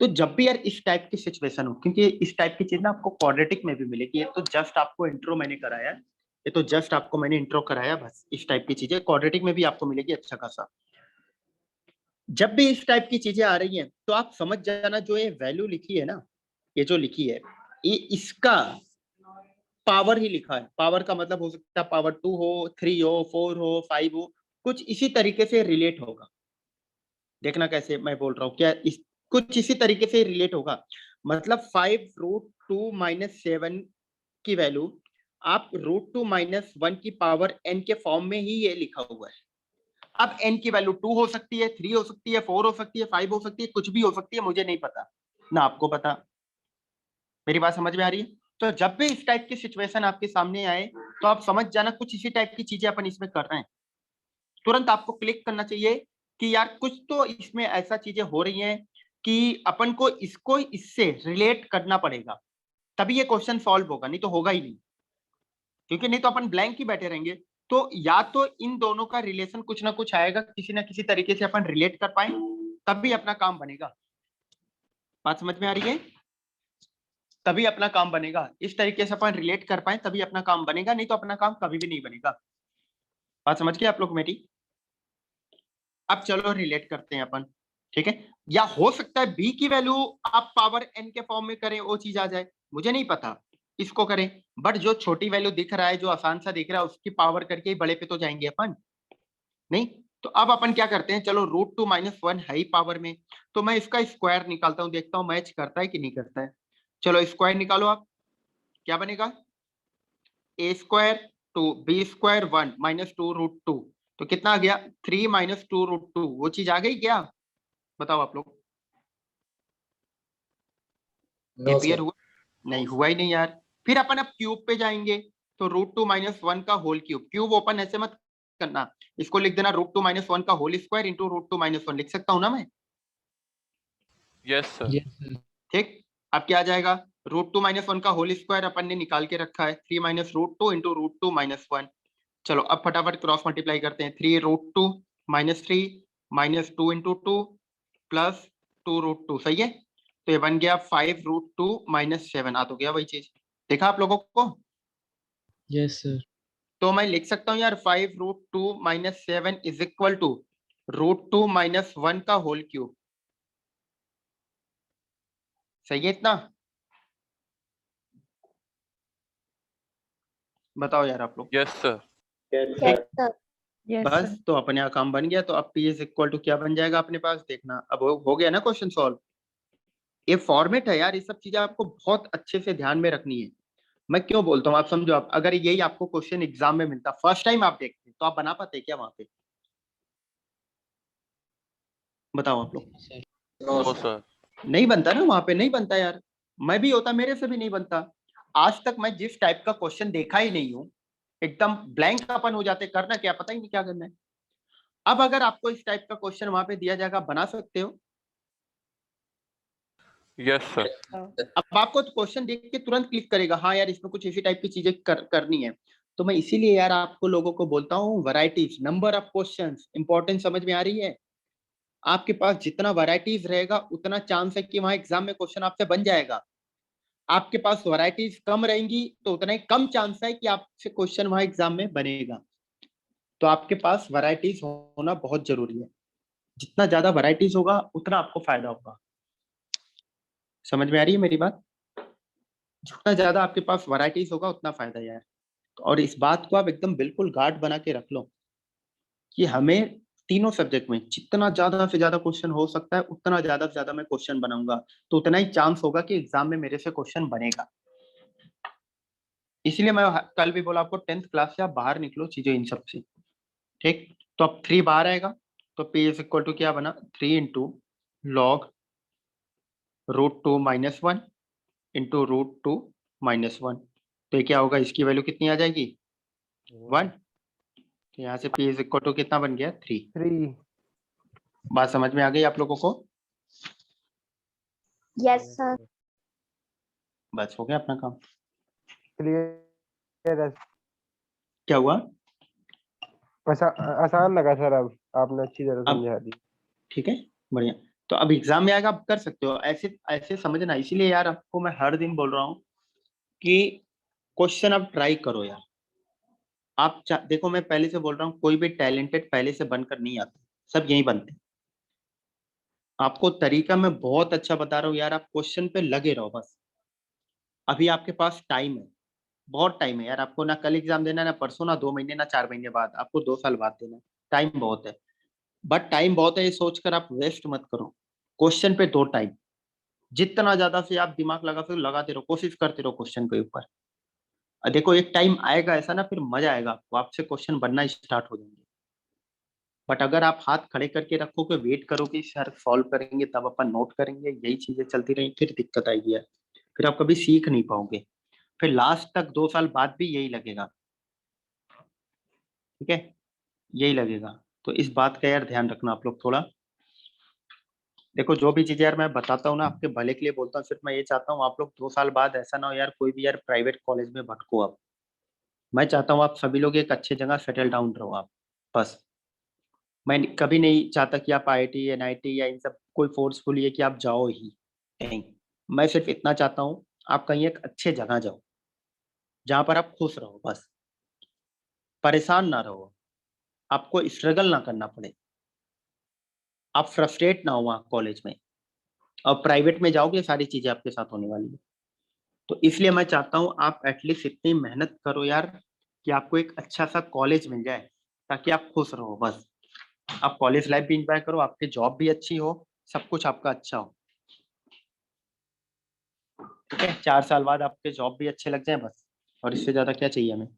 तो जब भी यार इस टाइप की सिचुएशन हो, क्योंकि इस टाइप की चीज ना आपको क्वाड्रेटिक में भी मिलेगी, ये तो जस्ट आपको इंट्रो मैंने कराया, ये तो जस्ट आपको मैंने इंट्रो कराया बस, इस टाइप की चीजें क्वाड्रेटिक में भी आपको मिलेगी अच्छा खासा। जब भी इस टाइप की चीजें आ रही हैं तो आप समझ जाना, जो ये वैल्यू लिखी है ना, ये जो लिखी है, ये इसका पावर ही लिखा है, पावर का मतलब हो सकता है पावर 2 हो, 3 हो, 4 हो, 5 हो, कुछ इसी तरीके से रिलेट होगा। देखना कैसे मैं बोल रहा हूँ, क्या कुछ इसी तरीके से रिलेट होगा, मतलब 5 रूट 2 माइनस 7 की वैल्यू आप रूट 2 माइनस 1 की पावर n के फॉर्म में ही ये लिखा हुआ है। अब n की वैल्यू 2 हो सकती है, 3 हो सकती है, 4 हो सकती है, 5 हो सकती है, कुछ भी हो सकती है, मुझे नहीं पता, ना आपको पता। मेरी बात समझ में आ रही है? तो जब भी इस टाइप की सिचुएशन आपके सामने आए तो आप समझ जाना कुछ इसी टाइप की चीजें अपन इसमें कर रहे हैं। तुरंत आपको क्लिक करना चाहिए कि यार कुछ तो इसमें ऐसा चीजें हो रही हैं कि अपन को इसको इससे रिलेट करना पड़ेगा, तभी ये क्वेश्चन सॉल्व होगा, नहीं तो होगा ही नहीं, क्योंकि नहीं तो अपन ब्लैंक ही बैठे रहेंगे। तो या तो इन दोनों का रिलेशन कुछ ना कुछ आएगा, किसी ना किसी तरीके से अपन रिलेट कर पाए, तभी अपना काम बनेगा। बात समझ में आ रही है? तभी अपना काम बनेगा, इस तरीके से अपन रिलेट कर पाए तभी अपना काम बनेगा, नहीं तो अपना काम कभी भी नहीं बनेगा। बात समझ गए आप लोग मेरी? अब चलो रिलेट करते हैं अपन, ठीक है, या हो सकता है बी की वैल्यू आप पावर एन के फॉर्म में करें, वो चीज आ जाए, मुझे नहीं पता, इसको करें, बट जो छोटी वैल्यू दिख रहा है, जो आसान सा दिख रहा है, उसकी पावर करके ही बड़े पे तो जाएंगे अपन, नहीं? तो अब अपन क्या करते हैं, चलो रूट 2 माइनस 1 है ही पावर में, तो मैं इसका स्क्वायर निकालता हूं, देखता हूं मैच करता है कि नहीं करता है। चलो स्क्वायर निकालो आप, क्या बनेगा, A square 2 B square 1 minus 2 root 2, तो कितना आ गया 3 माइनस 2 रूट 2, वो चीज आ गई क्या, बताओ आप लोग? No clear sir. हुआ? नहीं हुआ ही नहीं यार। फिर अपन अब क्यूब पे जाएंगे, तो रूट 2 माइनस 1 का होल क्यूब, क्यूब ओपन ऐसे मत करना, इसको लिख देना रूट 2 माइनस 1 का whole square into root 2 minus 1, लिख सकता हूं ना मैं? Yes sir. ठीक, अब क्या आ जाएगा, रूट 2 माइनस 1 का होल स्क्वायर अपन ने निकाल के रखा है, 3 minus root 2 into root 2 minus 1। चलो अब फटाफट क्रॉस मल्टीप्लाई करते हैं, 3 root 2 minus 3 minus 2 into 2 plus 2 root 2, सही है, तो ये बन गया 5 रूट 2 माइनस 7, आ तो गया वही चीज, देखा आप लोगों को? Yes sir. तो मैं लिख सकता हूँ यार 5 root 2 minus 7 is equal to root 2 minus 1 का होल क्यूब, सही है इतना? बताओ यार आप लोग। Yes sir. Yes, Yes, sir. sir. Yes, बस sir. तो अपने यहाँ काम बन गया, तो अब P इज इक्वल टू क्या बन जाएगा अपने पास, देखना अब हो गया ना क्वेश्चन सॉल्व। ये फॉर्मेट है यार, ये सब चीजें आपको बहुत अच्छे से ध्यान में रखनी है, मैं क्यों बोलता हूँ आप समझो। आप अगर यही आपको क्वेश्चन एग्जाम में मिलता, फर्स्ट टाइम आप देखते तो आप बना पाते क्या वहां पे? बताओ आप लोग। Sir. No No, sir. Sir. नहीं बनता ना वहां पे, नहीं बनता यार। मैं भी होता, मेरे से भी नहीं बनता। आज तक मैं जिस टाइप का क्वेश्चन देखा ही नहीं हूँ, एकदम ब्लैंक अपन हो जाते, करना क्या पता ही नहीं क्या करना है। अब अगर आपको इस टाइप का क्वेश्चन वहां पे दिया जाएगा, बना सकते हो? Yes sir. अब आपको क्वेश्चन देख के तुरंत क्लिक करेगा, हाँ यार इसमें कुछ इसी टाइप की चीजें करनी है। तो मैं इसीलिए यार आपको लोगों को बोलता हूँ, varieties, number of questions, importance समझ में आ रही है? आपके पास जितना वैरायटीज रहेगा उतना चांस है कि वहां एग्जाम में क्वेश्चन आपसे बन जाएगा। आपके पास वैरायटीज कम रहेंगी तो उतना ही कम चांस है कि आपसे क्वेश्चन वहां एग्जाम में बनेगा। तो आपके पास वैरायटीज होना बहुत जरूरी है। जितना ज्यादा वैरायटीज होगा उतना आपको फायदा होगा। समझ में आ रही है मेरी बात? जितना ज्यादा आपके पास वैरायटीज होगा उतना फायदा है यार। और इस बात को आप एकदम बिल्कुल गार्ड बना के रख लो कि हमें तीनों सब्जेक्ट में जितना ज्यादा से ज्यादा क्वेश्चन हो सकता है उतना ज्यादा से ज्यादा मैं क्वेश्चन बनाऊंगा, तो उतना ही चांस होगा कि एग्जाम में मेरे से क्वेश्चन बनेगा। इसलिए मैं कल भी बोला आपको, 10th क्लास से आप बाहर निकलो चीजें इन सब से। ठीक, तो अब 3 बाहर आएगा, तो पी इज इक्वल टू क्या बना, 3 इंटू लॉग √2 - 1 इंटू √2 - 1। तो ये क्या होगा, इसकी वैल्यू कितनी आ जाएगी, 1। तो यहाँ से पी इज इक्वल टू कितना बन गया, 3। 3। बात समझ में आ गई आप लोगों को? Yes, sir. बस हो गया अपना काम। क्लियर है। क्या हुआ? आसान लगा सर, अब आपने अच्छी तरह अब समझा दी। ठीक है, बढ़िया। तो अब एग्जाम में आएगा, आप कर सकते हो ऐसे ऐसे समझना। इसीलिए यार आपको मैं हर दिन बोल रहा हूँ कि क्वेश्चन आप ट्राई करो यार। आप देखो, मैं पहले से बोल रहा हूँ, कोई भी टैलेंटेड पहले से बनकर नहीं आता, सब यही बनते हैं। आपको तरीका मैं बहुत अच्छा बता रहा हूँ यार, आप क्वेश्चन पे लगे रहो बस। अभी आपके पास टाइम है, बहुत टाइम है यार। आपको ना कल एग्जाम देना है, ना परसों, ना 2 महीने, ना 4 महीने बाद, आपको 2 साल बाद देना है। टाइम बहुत है। बट टाइम बहुत है ये सोचकर आप वेस्ट मत करो। क्वेश्चन पे दो टाइम, जितना ज्यादा से आप दिमाग लगा सकते हो लगाते रहो, कोशिश करते रहो क्वेश्चन के ऊपर। देखो एक टाइम आएगा ऐसा ना, फिर मजा आएगा आपको, आपसे क्वेश्चन बनना स्टार्ट हो जाएंगे। बट अगर आप हाथ खड़े करके रखोगे, वेट करोगे सर सॉल्व करेंगे तब अपन नोट करेंगे, यही चीजें चलती रही, फिर दिक्कत आएगी यार। फिर आप कभी सीख नहीं पाओगे, फिर लास्ट तक 2 साल बाद भी यही लगेगा। ठीक है, यही लगेगा। तो इस बात का यार ध्यान रखना आप लोग थोड़ा। देखो जो भी चीजें यार मैं बताता हूँ ना, आपके भले के लिए बोलता हूँ। सिर्फ मैं ये चाहता हूँ आप लोग 2 साल बाद ऐसा ना हो यार, कोई भी यार प्राइवेट कॉलेज में भटको आप। मैं चाहता हूँ आप सभी लोग एक अच्छी जगह सेटल डाउन रहो आप, बस। मैं कभी नहीं चाहता कि आप आईआईटी, एनआईटी या इन सब कोई फोर्सफुली है कि आप जाओ ही नहीं। मैं सिर्फ इतना चाहता हूँ आप कहीं एक अच्छे जगह जाओ जहाँ पर आप खुश रहो बस, परेशान ना रहो, आपको स्ट्रगल ना करना पड़े, आप फ्रस्ट्रेट ना हो वहाँ कॉलेज में। और प्राइवेट में जाओगे सारी चीजें आपके साथ होने वाली है। तो इसलिए मैं चाहता हूँ आप एटलीस्ट इतनी मेहनत करो यार कि आपको एक अच्छा सा कॉलेज मिल जाए, ताकि आप खुश रहो बस। आप कॉलेज लाइफ भी इंजॉय करो, आपकी जॉब भी अच्छी हो, सब कुछ आपका अच्छा हो। ठीक है, 4 साल बाद आपके जॉब भी अच्छे लग जाए बस, और इससे ज्यादा क्या चाहिए हमें।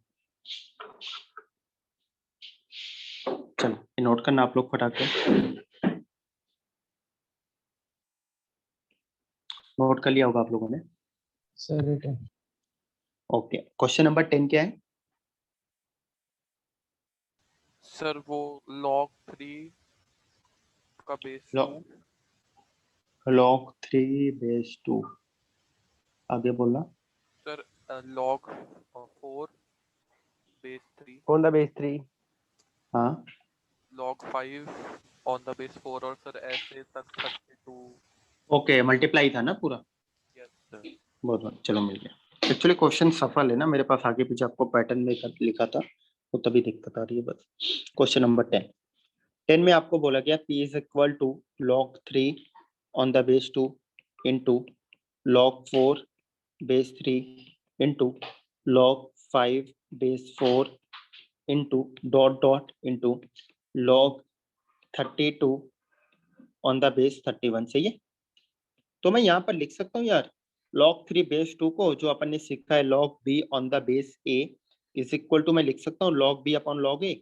चलो ये नोट करना आप लोग फटाक से। नोट कर लिया होगा आप लोगों ने? Sir, written. Okay, question number 10 क्या है? सर वो log 3 का बेस 2। log 3/2, आगे बोलना। Sir log 4 base 3, on the base 3। हाँ log 5 ऑन द बेस 4, और सर ऐसे तक 32। ओके, मल्टीप्लाई था ना पूरा। Yes sir. बहुत बहुत, चलो मिल गया। एक्चुअली क्वेश्चन सफल है ना मेरे पास, आगे पीछे आपको पैटर्न में लिखा था, तो तभी दिक्कत आ रही है बस। क्वेश्चन नंबर 10 में आपको बोला गया P is equal to log 3 on the base 2 into log 4/3 into log 5/4 into dot dot into log 32 on the base 31। सही है? तो मैं यहाँ पर लिख सकता हूँ यार log 3 बेस 2 को जो अपन ने सीखा है log b on the base a is equal to मैं लिख सकता हूँ log b upon log a।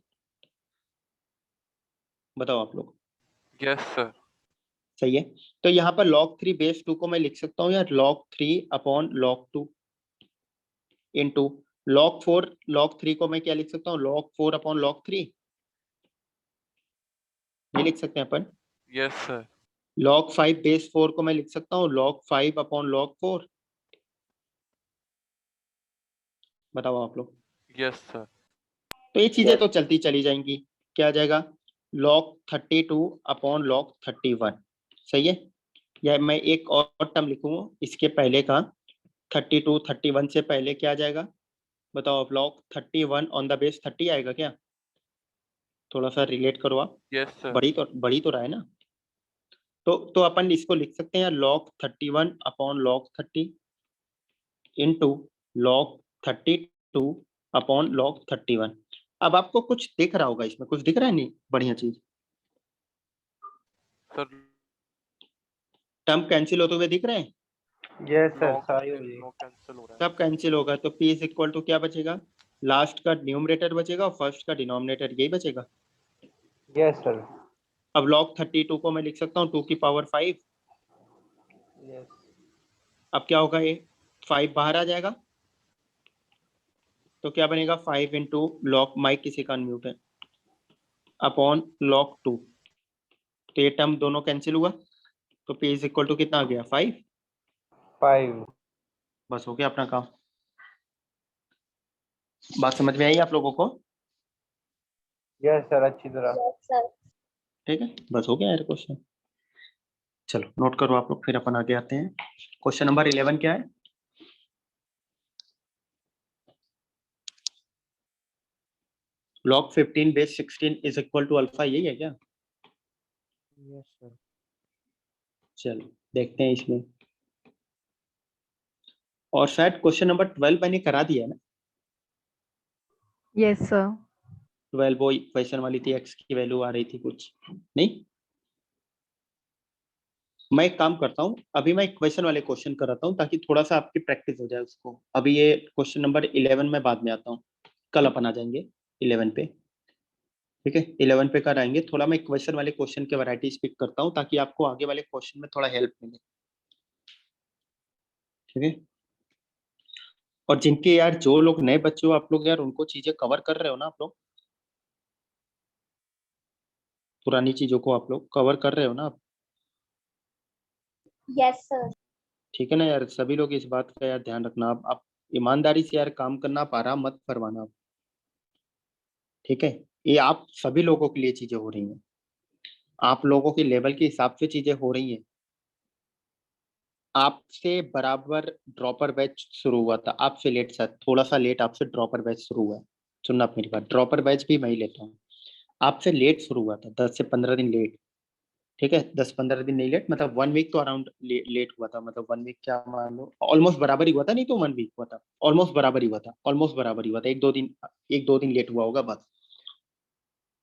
बताओ आप लोग। Yes sir. सही है। तो यहाँ पर log 3 बेस 2 को मैं लिख सकता हूँ यार log 3 upon log 2 into log 3 को मैं क्या लिख सकता हूँ log 4 अपॉन log 3। ये लिख सकते हैं अपन। Yes sir. log 5 बेस 4 को मैं लिख सकता हूँ log 5 अपॉन log 4। बताओ आप लोग। Yes sir. तो ये चीजें Yes. तो चलती चली जाएंगी। क्या आ जाएगा log 32 अपॉन log 31। सही है। या मैं एक और टर्म लिखूंगा इसके पहले का 32 31 से पहले क्या आ जाएगा बताओ आप। log 31 ऑन द बेस 30 आएगा क्या? थोड़ा सा रिलेट करो आप। Yes sir. बढ़ी तो रहा है ना। तो अपन इसको लिख सकते हैं log 31 upon log 30 into log 32 upon log 31। अब आपको कुछ दिख रहा होगा इसमें, कुछ दिख रहा है नहीं? बढ़िया चीज। सर टर्म कैंसिल होते हुए दिख रहे हैं? यस सर, log सारी हो रही है। log कैंसिल हो रहा है। सब कैंसिल होगा तो p इज इक्वल टू क्या बचेगा? लास्ट का न्यूमरेटर बचेगा और फर्स्ट का डिनोमिनेटर, यही बचेगा। Yes sir. अब log 32 को मैं लिख सकता हूँ 2 की पावर 5। यस। अब क्या होगा ये 5 बाहर आ जाएगा तो क्या बनेगा 5 इंटू log माइक किसी का अनम्यूट है अपॉन log 2। तो ये टर्म दोनों कैंसिल हुआ तो p इज इक्वल टू कितना आ गया 5। 5। बस हो गया अपना काम। बात समझ में आई आप लोगों को? यस सर, अच्छी तरह। ठीक है, बस हो गया यार क्वेश्चन। चलो नोट करो आप लोग, फिर अपन आगे आते हैं। क्वेश्चन नंबर 11 क्या है? log 15 base 16 is equal to alpha, यही है क्या? Yes sir. चलो देखते हैं इसमें। और शायद क्वेश्चन नंबर 12 मैंने करा दिया है ना। Yes, sir. 12 वो क्वेश्चन वाली थी, x की वैल्यू आ रही थी कुछ नहीं। मैं एक काम करता हूँ, अभी मैं क्वेश्चन वाले क्वेश्चन कराता हूँ ताकि थोड़ा सा आपकी प्रैक्टिस हो जाए उसको। अभी ये क्वेश्चन नंबर 11 में बाद में आता हूँ, कल अपन आ जाएंगे 11 पे। ठीक है, 11 पे कर आएंगे। थोड़ा मैं क्वेश्चन वाले क्वेश्चन के वैरायटीज पिक करता हूँ ताकि आपको आगे वाले क्वेश्चन में थोड़ा हेल्प मिले। ठीक है। और जिनके यार जो लोग नए बच्चे हो आप लोग यार, उनको चीजें कवर कर रहे हो ना आप लोग, पुरानी चीजों को आप लोग कवर कर रहे हो ना आप? Yes sir. ठीक है ना यार, सभी लोग इस बात का यार ध्यान रखना। आप ईमानदारी से यार काम करना, आप आराम मत फरमाना आप। ठीक है, ये आप सभी लोगों के लिए चीजें हो रही हैं, आप लोगों के लेवल के हिसाब से चीजें हो रही हैं। आपसे बराबर ड्रॉपर बैच शुरू हुआ था, आपसे लेट, सर थोड़ा सा लेट आपसे ड्रॉपर बैच शुरू हुआ है। सुनना आप मेरी बात, ड्रॉपर बैच भी मैं ही लेता हूँ। आपसे लेट शुरू हुआ था, 10 से 15 दिन लेट। ठीक है, 10-15 दिन नहीं लेट, मतलब 1 वीक तो अराउंड लेट हुआ था। मतलब 1 वीक क्या मान लो, ऑलमोस्ट बराबर ही हुआ था, नहीं तो 1 वीक हुआ था। ऑलमोस्ट बराबर ही हुआ था, ऑलमोस्ट बराबर ही हुआ था। 1-2 दिन लेट हुआ होगा बस।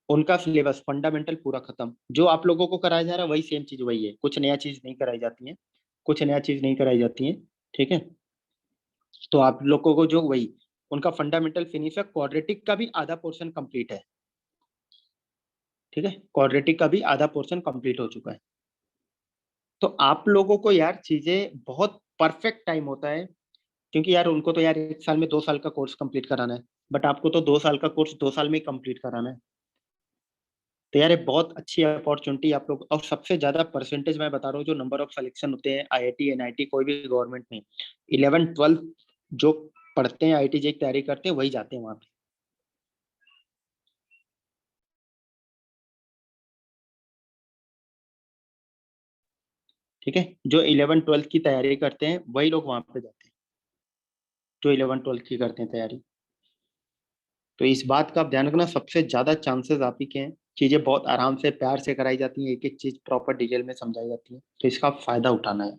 उनका सिलेबस फंडामेंटल पूरा खत्म, जो आप लोगों को कराया जा रहा है वही सेम चीज वही है, कुछ नया चीज नहीं कराई जाती है, कुछ नया चीज नहीं कराई जाती है। ठीक है, तो आप लोगों को जो वही उनका फंडामेंटल फिनिश है, क्वाड्रेटिक का भी आधा पोर्शन कंप्लीट है। ठीक है, क्वाड्रेटिक का भी आधा पोर्शन कंप्लीट हो चुका है। तो आप लोगों को यार चीजें बहुत परफेक्ट टाइम होता है, क्योंकि यार उनको तो यार 1 साल में 2 साल का कोर्स कंप्लीट कराना है, बट आपको तो 2 साल का कोर्स 2 साल में कंप्लीट कराना है। तो यार ये बहुत अच्छी अपॉर्चुनिटी आप लोग। और सबसे ज्यादा परसेंटेज मैं बता रहा हूँ, जो नंबर ऑफ सिलेक्शन होते हैं IIT NIT कोई भी गवर्नमेंट में, 11-12 जो पढ़ते हैं IIT की तैयारी करते हैं वही जाते हैं वहां पे। ठीक है, जो 11-12 की तैयारी करते हैं वही लोग वहां पे जाते हैं, जो 11-12 की करते हैं तैयारी। तो इस बात का आप ध्यान रखना, सबसे ज्यादा चांसेस आप ही के हैं। चीजें बहुत आराम से प्यार से कराई जाती हैं, एक एक चीज प्रॉपर डिटेल में समझाई जाती है, तो इसका फायदा उठाना है।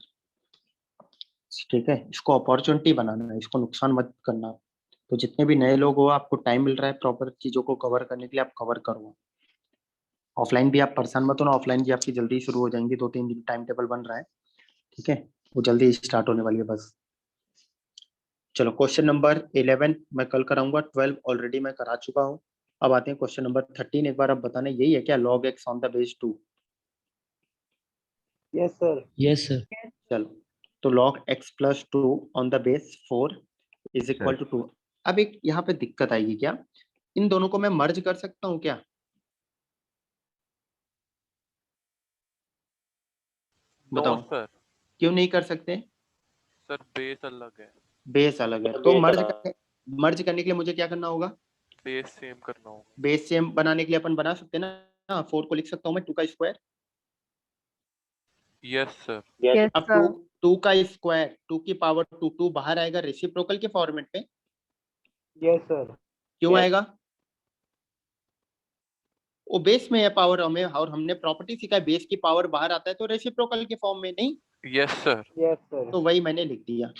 ठीक है, इसको अपॉर्चुनिटी बनाना है, इसको नुकसान मत करना। तो जितने भी नए लोग हो, आपको टाइम मिल रहा है प्रॉपर चीजों को कवर करने के लिए, आप कवर करो। ऑफलाइन भी आप परेशान मत होना, ऑफलाइन भी आपकी जल्दी शुरू हो जाएंगी, 2-3 दिन टाइम टेबल बन रहा है। ठीक है, वो जल्दी स्टार्ट होने वाली है बस। चलो क्वेश्चन नंबर 11 मैं कल कराऊंगा, 12 ऑलरेडी मैं करा चुका हूँ। अब आते हैं क्वेश्चन नंबर 13। एक बार आप बताना, यही है क्या log x on the base 2? Yes, sir. Yes, sir. चलो, तो log x plus 2 on the base 4 is equal to 2। अब एक यहाँ पे दिक्कत आएगी क्या, इन दोनों को मैं मर्ज कर सकता हूँ क्या? नो बताओ सर, क्यों नहीं कर सकते? सर बेस अलग है, बेस अलग है, तो Base मर्ज करने के लिए मुझे क्या करना होगा? बेस सेम करना होगा। बेस सेम बनाने के लिए अपन बना सकते हैं ना, 4 को लिख सकता हूँ मैं 2 का square. Yes sir. yes, Yes, अब sir. 2 का स्क्वायर 2 की पावर 2 बाहर आएगा रेसिप्रोकल के फॉर्मेट में। Yes, sir. क्यों Yes. आएगा? वो बेस में है पावर हमें, और हमने प्रॉपर्टी सीखा है बेस की पावर बाहर आता है तो रेसिप्रोकल के फॉर्म में नहीं। Yes sir. Yes, sir. तो वही मैंने लिख दिया।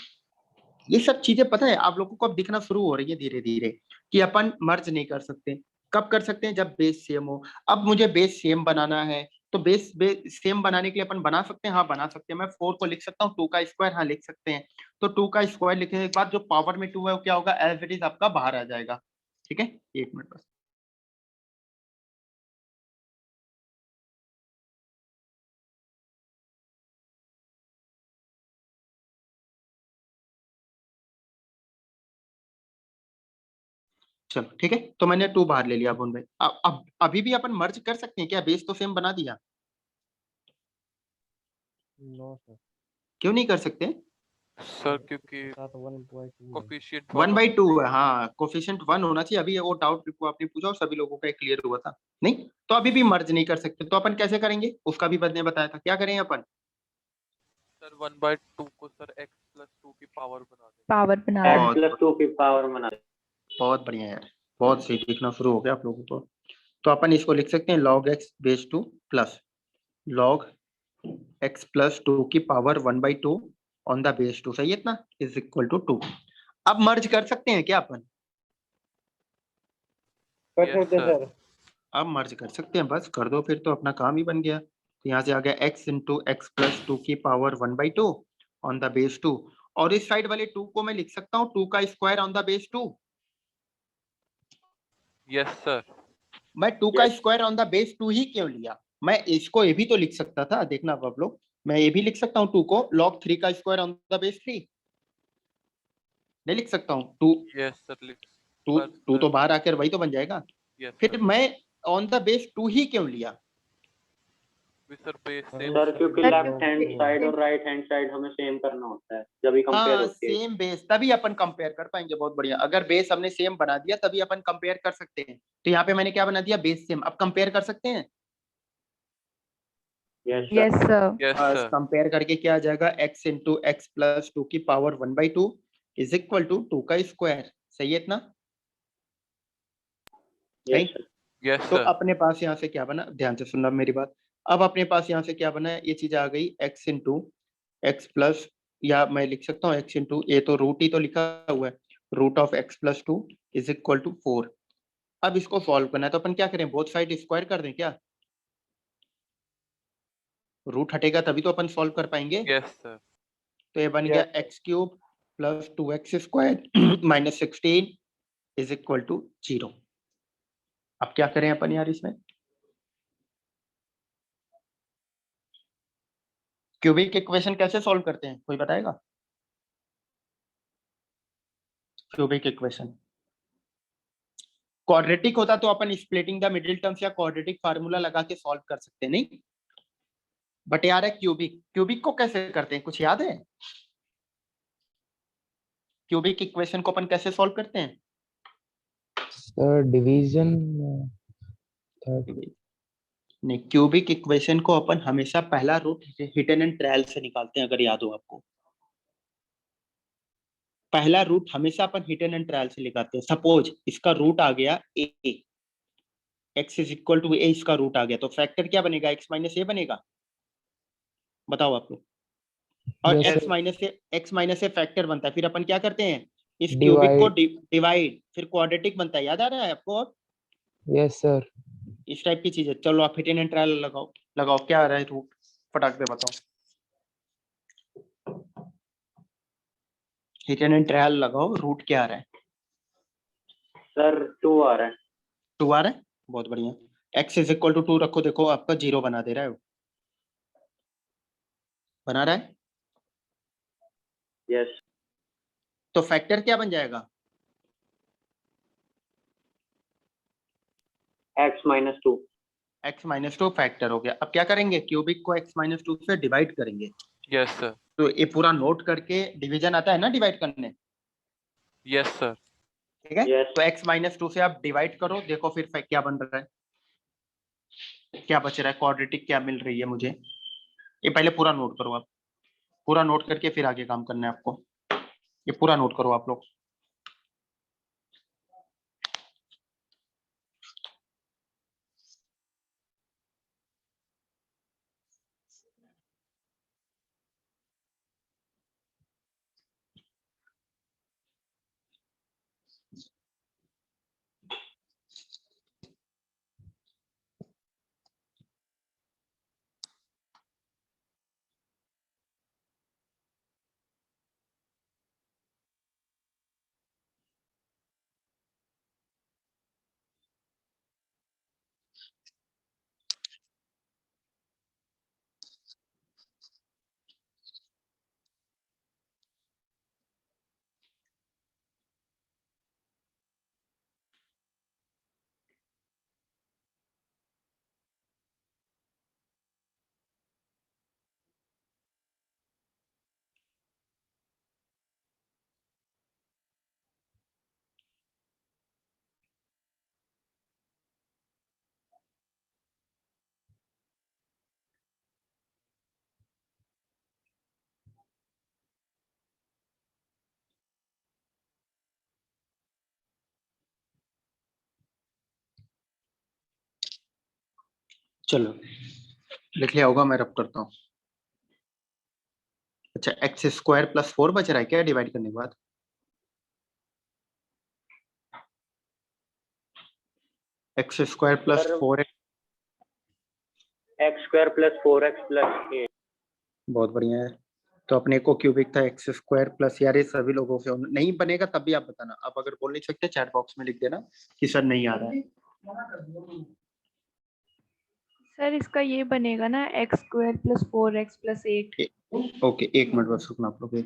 ये सब चीजें पता है आप लोगों को अब दिखना शुरू हो रही है धीरे धीरे कि अपन मर्ज नहीं कर सकते। कब कर सकते हैं? जब बेस सेम हो। अब मुझे बेस सेम बनाना है, तो बेस सेम बनाने के लिए अपन बना सकते हैं, हाँ बना सकते हैं। मैं 4 को लिख सकता हूँ 2 का स्क्वायर, हाँ लिख सकते हैं। तो 2 का स्क्वायर लिखने के बाद जो पावर में 2 है वो क्या होगा, एज इट इज आपका बाहर आ जाएगा। ठीक है, एक मिनट बस। चलो ठीक है, तो मैंने 2 बाहर ले लिया अपन में। अब अभी भी अपन मर्ज कर सकते हैं क्या? बेस तो सेम बना दिया, No, sir. क्यों नहीं कर सकते? सर क्योंकि साथ 1/2 कोफिशिएंट 1/2 है, हाँ कोफिशिएंट 1 होना चाहिए। अभी वो डाउट को आपने पूछा और सभी लोगों का क्लियर हुआ था नहीं, तो अभी भी मर्ज नहीं कर सकते। तो अपन कैसे करेंगे उसका भी बदने बताया था, क्या करें अपन? सर 1/2 को सर x प्लस 2 की पावर बना देंगे। Power बना x दें. बहुत प्लस 2 की पावर बना बहुत बढ़िया यार, बहुत सही, दिखना शुरू हो गया आप लोगों को। तो अपन इसको लिख सकते हैं log x base 2 plus log x plus 2 की पावर 1/2 ऑन द बेस 2, सही है इतना, इज इक्वल टू 2। अब मर्ज कर सकते हैं क्या अपन? कर यस सकते सर। सर। अब मर्ज कर सकते हैं, बस कर दो फिर तो अपना काम ही बन गया। तो यहाँ से आ गया x इंटू एक्स प्लस 2 की पावर 1/2 ऑन द बेस 2, और इस साइड वाले 2 को मैं लिख सकता हूँ 2 का square on the base 2। Yes sir. मैं 2 का Yes. Square on the base 2 ही क्यों लिया? मैं इसको ये भी तो लिख सकता था, देखना आप लोग, मैं ये भी लिख सकता हूँ 2 को log 3 का स्क्वायर ऑन द बेस 3, नहीं लिख सकता हूँ 2? Yes sir. 2 2 तो बाहर आकर वही तो बन जाएगा। यस फिर सर। मैं ऑन द बेस 2 ही क्यों लिया? सर बेस सेम सर क्योंकि Sir, लेफ्ट हैंड क्योंकि- साइड और राइट हैंड साइड हमें सेम करना होता है जब भी कंपेयर हाँ होती है। सेम बेस, तभी अपन कंपेयर कर पाएंगे। बहुत बढ़िया, अगर बेस हमने सेम बना दिया तभी अपन कंपेयर कर सकते हैं। तो यहाँ पे मैंने क्या बना दिया, बेस सेम। अब कंपेयर कर सकते हैं। Yes sir. Yes, sir. Yes बस सर। कंपेयर करके क्या आ जाएगा, x इंटू एक्स प्लस 2 की पावर 1/2 इज इक्वल टू 2 का स्क्वायर, सही है इतना? यस सही। सर। यस तो सर। अपने पास यहाँ से क्या बना, ध्यान से सुनना मेरी बात। अब अपने पास यहाँ से क्या बना है, ये चीज आ गई x इंटू एक्स प्लस, या मैं लिख सकता हूँ x इंटू, ये तो रूट ही तो लिखा हुआ है, root of x plus 2 is equal to 4। अब इसको सॉल्व करना है तो अपन क्या करें, बोथ साइड स्क्वायर कर दें क्या? रूट हटेगा तभी तो अपन सॉल्व कर पाएंगे। Yes sir. तो ये बन Yes. गया x cube plus 2x square minus 16 is equal to 0। अब क्या करें अपन यार इसमें, क्यूबिक इक्वेशन कैसे सॉल्व करते हैं, कोई बताएगा? क्यूबिक इक्वेशन क्वाड्रेटिक होता तो अपन स्प्लिटिंग द मिडिल टर्म्स या क्वाड्रेटिक फार्मूला लगा के सॉल्व कर सकते हैं, नहीं? बट यार है क्यूबिक, क्यूबिक को कैसे करते हैं, कुछ याद है? क्यूबिक इक्वेशन को अपन कैसे सॉल्व करते हैं? Sir, division. नहीं, क्यूबिक इक्वेशन को अपन हमेशा पहला रूट हिडन एंड ट्रायल से निकालते हैं, अगर याद हो आपको। पहला रूट हमेशा अपन हिडन एंड ट्रायल से निकालते हैं। सपोज इसका रूट आ गया ए, एक्स इज इक्वल टू ए, इसका रूट आ गया, तो फैक्टर क्या बनेगा, एक्स माइनस ए बनेगा। बताओ आप लोग। और Yes, एक्स माइनस से फैक्टर बनता है, फिर अपन क्या करते हैं, इस क्यूबिक को डिवाइड, फिर क्वाड्रेटिक बनता है, याद आ रहा है आपको? अब Yes, sir. इस टाइप की चीज है। चलो आप हिडन एंड ट्रायल लगाओ, लगाओ क्या आ रहा है, रूट फटाक से बताओ। हिट एंड ट्रायल लगाओ, रूट क्या आ रहा है? सर 2 आ रहा है। 2 आ रहा है, बहुत बढ़िया। x इज इक्वल टू 2 रखो, देखो आपका 0 बना दे रहा है वो। बना रहा है, यस। तो फैक्टर क्या बन जाएगा? x minus 2। x minus 2 factor हो गया। अब क्या करेंगे, क्यूबिक को x माइनस 2 से डिवाइड करेंगे। Yes sir. तो ये पूरा नोट करके, डिवीजन आता है ना डिवाइड करने, यस सर। ठीक है? यस। तो x माइनस 2 से आप डिवाइड करो, देखो फिर क्या बन रहा है, क्या बच रहा है, क्वाड्रेटिक क्या मिल रही है मुझे। ये पहले पूरा नोट करो आप, पूरा नोट करके फिर आगे काम करना है आपको। ये पूरा नोट करो आप लोग। चलो लिख लिया होगा, मैं रब करता हूँ। अच्छा, एक्स स्क्वायर प्लस 4 बच रहा है क्या डिवाइड करने के बाद? X square plus sir 4 x square plus 4x plus 8। बहुत बढ़िया है। तो अपने को क्यूबिक था एक्स स्क्वायर प्लस, यार ये सभी लोगों से नहीं बनेगा तब भी आप बताना। आप अगर बोल नहीं सकते चैट बॉक्स में लिख देना कि सर नहीं आ रहा है। सर इसका ये बनेगा ना x square plus 4x plus 8। Okay, एक मिनट बस रुकना आप लोग।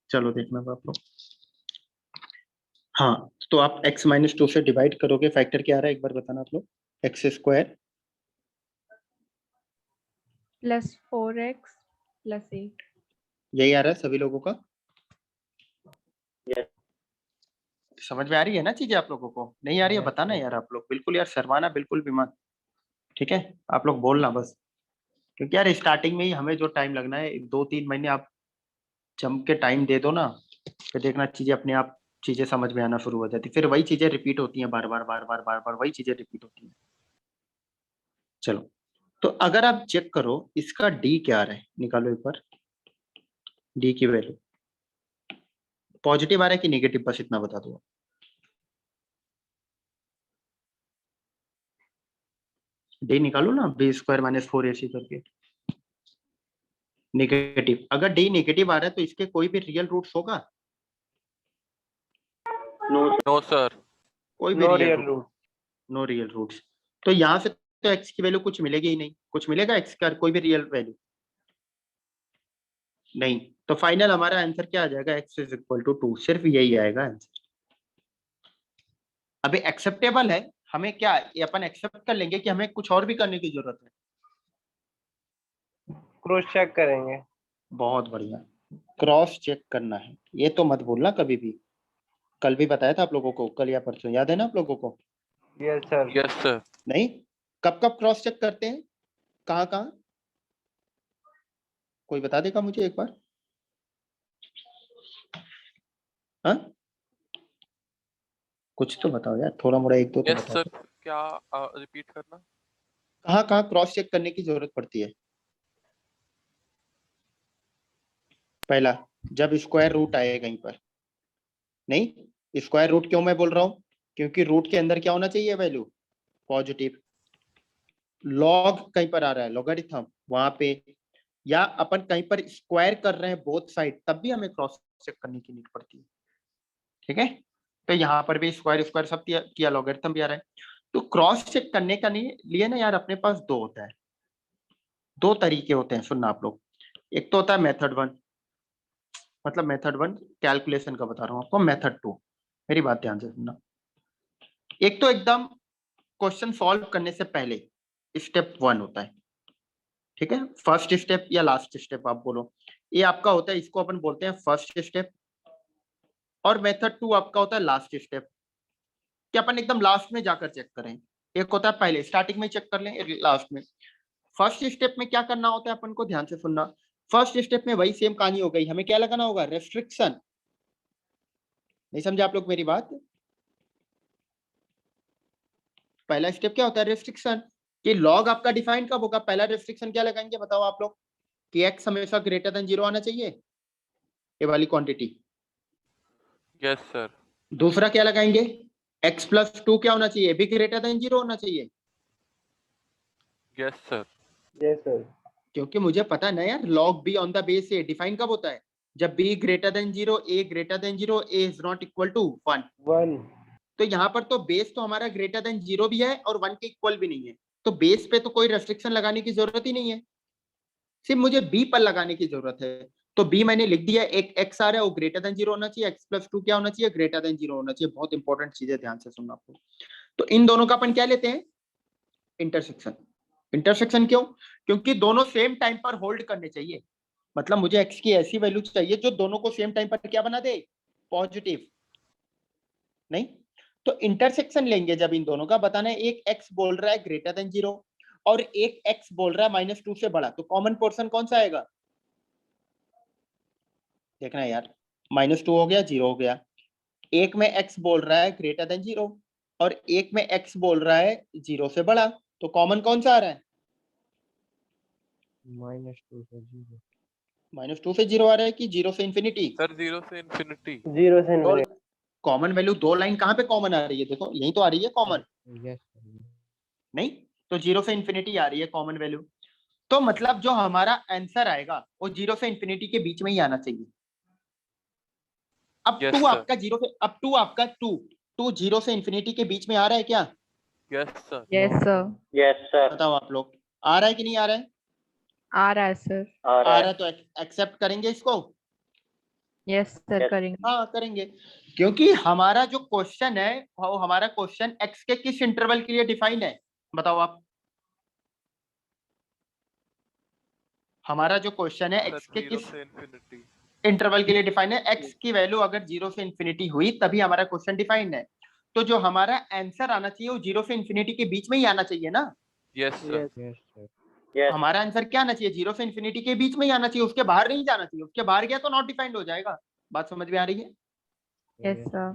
चलो देखना आप लोग। हाँ, तो आप x माइनस 2 से डिवाइड करोगे, फैक्टर क्या आ रहा है एक बार बताना आप लोग। X square plus 4x plus 8। यही आ रहा है सभी लोगों का? यस। समझ में आ रही है ना चीजें आप लोगों को? नहीं आ रही है Yes, बताना sir. यार आप लोग, बिल्कुल यार शर्माना बिल्कुल भी मत, ठीक है? आप लोग बोलना बस, क्योंकि यार स्टार्टिंग में ही हमें जो टाइम लगना है, 2-3 महीने आप जम के टाइम दे दो ना, फिर देखना चीजें अपने आप चीजें समझ में आना शुरू हो जाती, फिर वही चीजें रिपीट होती हैं बार बार बार बार बार बार, वही चीजें रिपीट होती हैं। चलो, तो अगर आप चेक करो इसका डी क्या आ रहा है, निकालो एक बार डी की वैल्यू। पॉजिटिव आ रहा है कि नेगेटिव, बस इतना बता दो। डी निकालो ना, बी स्क्वायर माइनस 4ac करके। नेगेटिव, अगर डी नेगेटिव आ रहा है तो इसके कोई भी रियल रूट्स होगा? No no sir. कोई भी No real real root, root. No real roots. तो यहाँ से तो एक्स की वैल्यू कुछ मिलेगी ही नहीं, कुछ मिलेगा एक्स का कोई भी रियल वैल्यू नहीं। तो फाइनल हमारा आंसर क्या आ जाएगा, एक्स इज इक्वल टू 2, सिर्फ यही आएगा आंसर। अभी एक्सेप्टेबल है, हमें क्या ये अपन एक्सेप्ट कर लेंगे कि हमें कुछ और भी करने की जरूरत है? Cross check करेंगे. बहुत बढ़िया, क्रॉस चेक करना है, ये तो मत भूलना कभी भी। कल भी बताया था आप लोगों को, कल या परसों, याद है ना आप लोगों को? Yes, sir. Yes sir. नहीं, कब कब क्रॉस चेक करते हैं, कहाँ कहाँ, कोई बता देगा मुझे एक बार? हाँ, कुछ तो बताओ यार, थोड़ा मोड़ा एक दो तो यस बताओ। सर, क्या रिपीट करना? कहाँ कहाँ क्रॉस चेक करने की जरूरत पड़ती है? पहला, जब स्क्वायर रूट आए कहीं पर। नहीं, स्क्वायर रूट क्यों मैं बोल रहा हूँ? क्योंकि रूट के अंदर क्या होना चाहिए वैल्यू? पॉजिटिव। लॉग कहीं पर आ रहा है, लॉगरिथम वहां पे, या अपन कहीं पर स्क्वायर कर रहे हैं बोथ साइड, तब भी हमें क्रॉस चेक करने की नीड पड़ती है। ठीक है, तो यहाँ पर भी स्क्वायर स्क्वायर सब किया, लॉगरिथम भी आ रहा है। तो क्रॉस चेक करने का लिए ना यार, अपने पास दो होता है, दो तरीके होते हैं, सुनना आप लोग। एक तो होता है मेथड वन, मतलब मेथड वन कैलकुलेशन का बता रहा हूँ आपको, मेथड टू मेरी बात ध्यान से सुनना। एक तो एकदम क्वेश्चन सॉल्व करने से पहले स्टेप वन होता है, ठीक है, फर्स्ट स्टेप या लास्ट स्टेप आप बोलो, ये आपका होता है, इसको अपन बोलते हैं फर्स्ट स्टेप। और मेथड टू आपका होता है लास्ट स्टेप, कि अपन एकदम लास्ट में जाकर चेक करें। एक होता है पहले स्टार्टिंग में चेक कर लें, एक लास्ट में। फर्स्ट स्टेप में क्या करना होता है अपन को, ध्यान से सुनना। फर्स्ट स्टेप में वही सेम कहानी हो गई, हमें क्या लगाना होगा, रेस्ट्रिक्शन। नहीं समझे आप लोग मेरी बात? पहला स्टेप क्या होता है, रेस्ट्रिक्शन, कि लॉग आपका डिफाइन कब होगा। पहला रेस्ट्रिक्शन क्या लगाएंगे बताओ आप लोग, कि एक्स हमेशा ग्रेटर देन 0 आना चाहिए, ये वाली क्वांटिटी। Yes sir. दूसरा क्या लगाएंगे, एक्स प्लस टू क्या होना चाहिए, भी ग्रेटर देन 0 होना चाहिए। Yes sir. Yes sir. क्योंकि मुझे पता है ना यार, log B on the base A define कब होता है, जब B greater than 0, A greater than 0, A is not equal to 1। 1। तो यहाँ पर तो बेस तो हमारा ग्रेटर देन 0 भी है और 1 के इक्वल भी नहीं है, तो बेस पे तो कोई रेस्ट्रिक्शन लगाने की जरूरत ही नहीं है, सिर्फ मुझे बी पर लगाने की जरूरत है। तो बी मैंने लिख दिया, एक एक्स आ रहा है वो ग्रेटर देन 0 होना चाहिए, एक्स प्लस टू क्या होना चाहिए, ग्रेटर देन 0 होना चाहिए। बहुत इंपॉर्टेंट चीज है, ध्यान से सुनना आपको। तो इन दोनों का अपन क्या लेते हैं, इंटरसेक्शन। इंटरसेक्शन क्यों? क्योंकि दोनों सेम टाइम पर होल्ड करने चाहिए, मतलब मुझे एक्स की ऐसी वैल्यू चाहिए जो दोनों को सेम टाइम पर क्या बना दे, पॉजिटिव। नहीं, तो इंटरसेक्शन लेंगे जब इन दोनों का, बताना है एक एक्स बोल रहा है ग्रेटर देन 0 और एक एक्स बोल रहा है -2 से बड़ा, तो कॉमन पोर्शन कौन सा आएगा, देखना है यार। -2 हो गया, 0 हो गया। एक में एक्स बोल रहा है ग्रेटर देन 0 और एक में एक्स बोल रहा है 0 से बड़ा, तो कॉमन कौन सा आ रहा है, -2 से 0। -2 से 0 आ रहा है कि 0 से इंफिनिटी। सर 0 से इंफिनिटी। 0 से तो इन्फिनिटी। कॉमन वैल्यू दो लाइन कहाँ पे कॉमन आ रही है, देखो यही तो आ रही है कॉमन। यस नहीं, तो 0 से इंफिनिटी आ रही है कॉमन वैल्यू, तो मतलब जो हमारा आंसर आएगा वो 0 से इंफिनिटी के बीच में ही आना चाहिए। अब यस टू सर। आपका 0 से, अब टू आपका टू 0 से इंफिनिटी के बीच में आ रहा है क्या, yes sir. Yes, sir. Yes sir. बताओ आप लोग, आ रहा है कि नहीं आ रहा है? आ रहा है sir. आ आ रहा रहा है। है तो एक्सेप्ट करेंगे इसको। Yes, sir. Yes. करेंगे. हाँ करेंगे, क्योंकि हमारा जो क्वेश्चन है वो हमारा क्वेश्चन एक्स के किस इंटरवल के लिए डिफाइन है, बताओ आप। हमारा जो क्वेश्चन है सर एक्स के 0 किस से इंफिनिटी। इंटरवल के लिए डिफाइन है, एक्स की वैल्यू अगर 0 से इंफिनिटी हुई तभी हमारा क्वेश्चन डिफाइंड है। तो जो हमारा आंसर आना चाहिए वो 0 से इंफिनिटी के बीच में ही आना चाहिए ना। Yes sir. Yes sir. Yes. हमारा आंसर क्या आना चाहिए, 0 से इंफिनिटी के बीच में ही आना चाहिए, उसके बाहर नहीं जाना चाहिए, उसके बाहर गया तो नॉट डिफाइंड हो जाएगा। बात समझ में आ रही है? Yes, sir.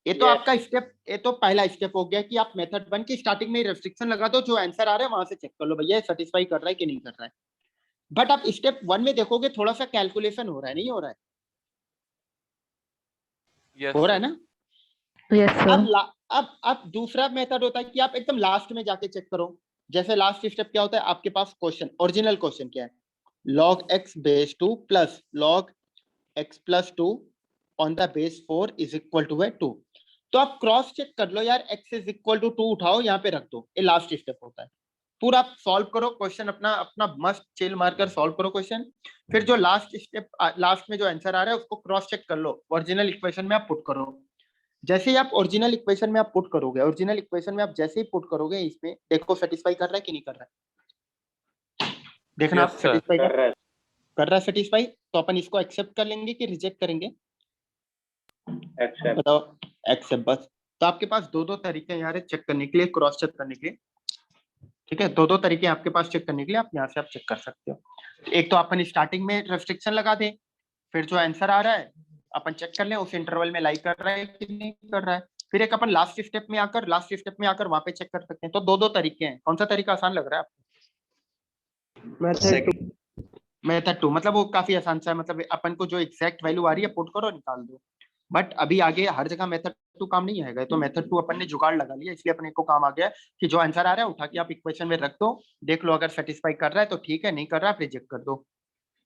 ये तो Yes. आपका स्टेप, ये तो पहला स्टेप हो गया कि आप मेथड वन की स्टार्टिंग में रेस्ट्रिक्शन लगा दो, जो आंसर आ रहा है वहां से चेक कर लो भैया सेटिस्फाई कर रहा है कि नहीं कर रहा है। बट आप स्टेप वन में देखोगे थोड़ा सा कैलकुलेशन हो रहा है, नहीं हो रहा है, यस हो रहा है सर। ना। Yes, sir. अब दूसरा मेथड होता है कि आप एकदम लास्ट में जाके चेक करो। जैसे लास्ट स्टेप क्या होता है, आपके पास क्वेश्चन, ओरिजिनल क्वेश्चन क्या है, log x base 2 plus log x plus 2 on the base 4 is equal to 2। तो आप क्रॉस चेक कर लो यार, x इज इक्वल टू 2 उठाओ यहाँ पे रख दो, ये लास्ट स्टेप होता है। पूरा आप सॉल्व करो क्वेश्चन, अपना अपना मस्त चिल मारकर सॉल्व करो क्वेश्चन। फिर जो लास्ट स्टेप, लास्ट में जो आंसर आ रहा है उसको क्रॉस चेक कर लो, ओरिजिनल इक्वेशन में आप पुट करो। जैसे ही आप ओरिजिनल इक्वेशन में आप पुट करोगे, ओरिजिनल इक्वेशन में आप जैसे ही पुट करोगे, इसमें देखो सेटिस्फाई कर रहा है कि नहीं कर रहा है, देखना Yes, आप sir. सेटिस्फाई कर रहा है। कर रहा है सेटिस्फाई, तो अपन इसको एक्सेप्ट कर लेंगे कि रिजेक्ट करेंगे, एक्सेप्ट। बताओ। एक्सेप्ट बस। तो आपके पास दो दो तरीके हैं यार चेक करने के लिए, क्रॉस चेक करने के लिए, ठीक है, दो दो तरीके आपके पास चेक करने के लिए, आप यहाँ से आप चेक कर सकते हो। एक तो अपन स्टार्टिंग में रेस्ट्रिक्शन लगा दें, फिर जो आंसर आ रहा है अपन चेक कर लें उस इंटरवल में लाई कर रहा है कि नहीं कर रहा है। फिर एक अपन लास्ट स्टेप में आकर वहां पे चेक कर सकते हैं। तो दो तरीके हैं, कौन सा तरीका आसान लग रहा है आपको? मेथड 2 मतलब वो काफी आसान सा है, मतलब अपन को जो एग्जैक्ट वैल्यू आ रही है पुट करो निकाल दो। बट अभी आगे हर जगह मेथड 2 काम नहीं आएगा, तो मेथड 2 अपन ने जुगाड़ लगा लिया, इसलिए अपने को काम आ गया कि जो आंसर आ रहा है उठा के आप इक्वेशन में रख दो, देख लो अगर सेटिस्फाई कर रहा है तो ठीक है, नहीं कर रहा है रिजेक्ट कर दो।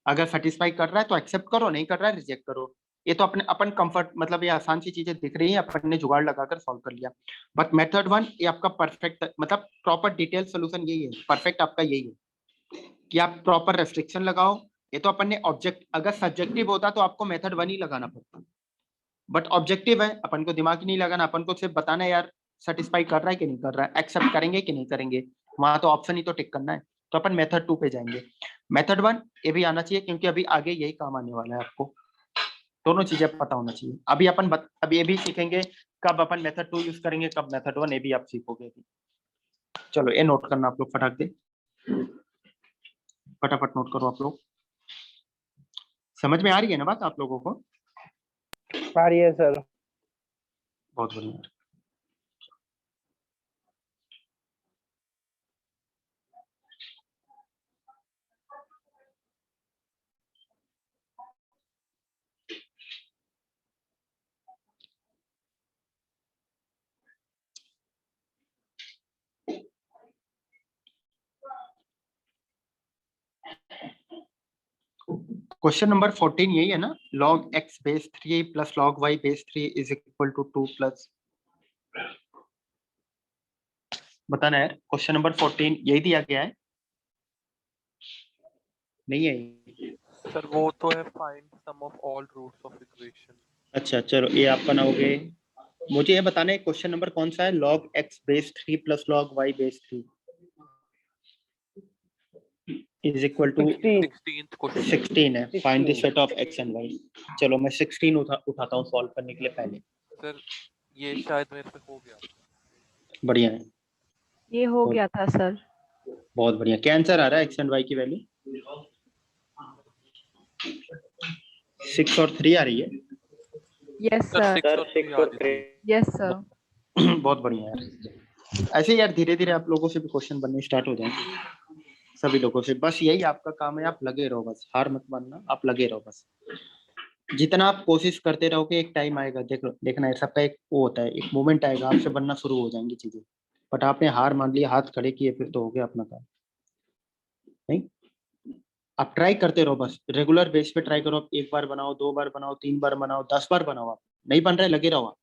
अगर सेटिस्फाई कर रहा है तो एक्सेप्ट करो, नहीं कर रहा है रिजेक्ट करो। ये तो अपने अपन कंफर्ट, मतलब ये आसान सी चीजें दिख रही है, अपन ने जुगाड़ लगाकर सॉल्व कर लिया। बट मेथड 1 ये आपका परफेक्ट, मतलब प्रॉपर डिटेल सोल्यूशन यही है, परफेक्ट आपका यही है कि आप प्रॉपर रेस्ट्रिक्शन लगाओ। ये तो अपन ने ऑब्जेक्ट, अगर सब्जेक्टिव होता तो आपको मेथड 1 ही लगाना पड़ता, बट ऑब्जेक्टिव है, अपन को दिमाग ही नहीं लगाना, अपन को सिर्फ बताना है यार सेटिस्फाई कर रहा है कि नहीं कर रहा है, एक्सेप्ट करेंगे कि नहीं करेंगे, वहां तो ऑप्शन ही तो टिक करना है। तो अपन मेथड 2 पे जाएंगे। मेथड 1 ये भी आना चाहिए, क्योंकि अभी आगे यही काम आने वाला है, आपको दोनों चीजें पता होना चाहिए। अभी अपन अभी ये भी सीखेंगे कब अपन मेथड 2 यूज करेंगे, कब मेथड 1, ये भी आप सीखोगे अभी। चलो ये नोट करना आप लोग, फटाक दे फटाफट नोट करो आप लोग। समझ में आ रही है ना बात आप लोगों को? आ रही है सर। बहुत बढ़िया। क्वेश्चन नंबर 14 यही है ना, log x base 3 plus log y base 3 is equal to 2 plus, बताना यार। क्वेश्चन नंबर 14 यही दिया गया है, नहीं है? सर वो तो है find sum of all roots of equation. अच्छा चलो ये आप बनाओगे। मुझे ये बताना है क्वेश्चन नंबर कौन सा है, log x base 3 plus log y base 3 is equal to 16th question 16 है। Find the set of x and y। चलो मैं 16 उठाता हूँ सॉल्व करने के लिए पहले। सर ये शायद मेरे से हो गया। बढ़िया है, ये हो गया था सर। बहुत बढ़िया। क्या आंसर आ रहा है x एंड y की वैल्यू? 6 और 3 आ रही है। Yes sir sir. 6 और 3 यस सर। बहुत बढ़िया यार। ऐसे ही यार धीरे धीरे आप लोगों से भी क्वेश्चन बनने स्टार्ट हो जाएंगे, सभी लोगों से। बस यही आपका काम है, आप लगे रहो, बस हार मत मानना, आप लगे रहो बस। जितना आप कोशिश करते रहोगे एक टाइम आएगा, देखना है सबका एक वो होता है, एक मोमेंट आएगा, आपसे बनना शुरू हो जाएंगी चीजें। बट आपने हार मान लिया, हाथ खड़े किए, फिर तो हो गया अपना काम। नहीं, आप ट्राई करते रहो, बस रेगुलर बेस पे ट्राई करो। एक बार बनाओ, 2 बार बनाओ, 3 बार बनाओ, 10 बार बनाओ, आप नहीं बन रहे लगे रहो।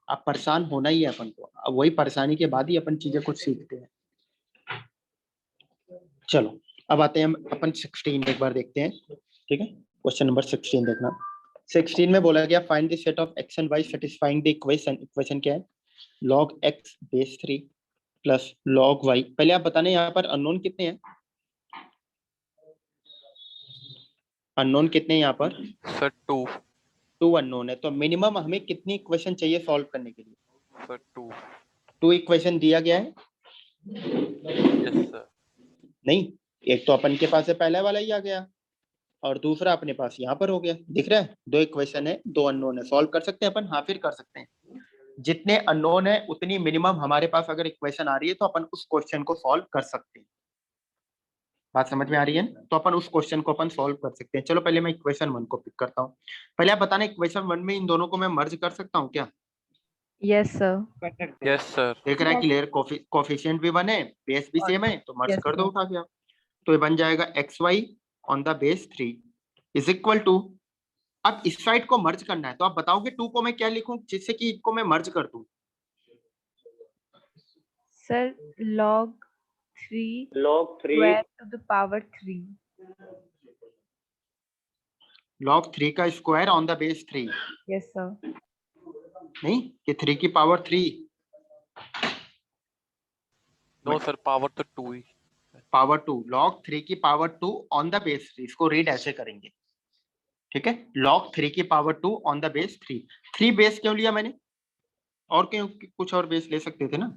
आप परेशान होना ही है अपन को, अब वही परेशानी के बाद ही अपन चीजें कुछ सीखते हैं। चलो अब आते हैं हम अपन 16 एक बार देखते हैं, ठीक है। क्वेश्चन नंबर 16 देखना। 16 में बोला गया find the set of x and y satisfying the equation. Equation क्या है? log x base 3 plus log y। पहले आप बताने यहाँ पर अननोन कितने हैं? अननोन कितने हैं यहाँ पर? सर 2 अननोन है, तो मिनिमम हमें कितनी इक्वेशन चाहिए सॉल्व करने के लिए? सर 2 इक्वेशन दिया गया है। Yes sir. नहीं, एक तो अपन के पास है पहला वाला ही आ गया, और दूसरा अपने पास यहाँ पर हो गया, दिख रहा है? 2 इक्वेशन है, 2 अननोन है, सॉल्व कर सकते हैं अपन? हाँ फिर कर सकते हैं। जितने अननोन है उतनी मिनिमम हमारे पास अगर इक्वेशन आ रही है तो अपन उस क्वेश्चन को सॉल्व कर सकते हैं। बात समझ में आ रही है? तो अपन उस क्वेश्चन को अपन सॉल्व कर सकते हैं। चलो पहले मैं इक्वेशन 1 को पिक करता हूँ। पहले आप बताना इक्वेशन 1 में इन दोनों को मैं मर्ज कर सकता हूँ क्या? Yes sir. Yes sir. देख रहा है क्लियर, कोफिशिएंट भी 1 है, बेस भी सेम है, तो मर्ज Yes, कर दो sir. उठा के आप। तो ये बन जाएगा xy on the base 3 is equal to, अब इस साइड को मर्ज करना है, तो आप बताओगे 2 को मैं क्या लिखूं जिससे कि इनको मैं मर्ज कर दूं? Sir, log 3 log 3 square to the power 3. log 3 का square on the base 3। Yes, sir. नहीं, कि 3 की पावर 3, नो सर पावर तो 2 ही। पावर 2, log 3 की पावर 2 ऑन द बेस 3, इसको रीड ऐसे करेंगे, ठीक है। log 3 की power 2 on the base 3। 3 base क्यों लिया मैंने? और क्यों, कुछ और बेस ले सकते थे ना?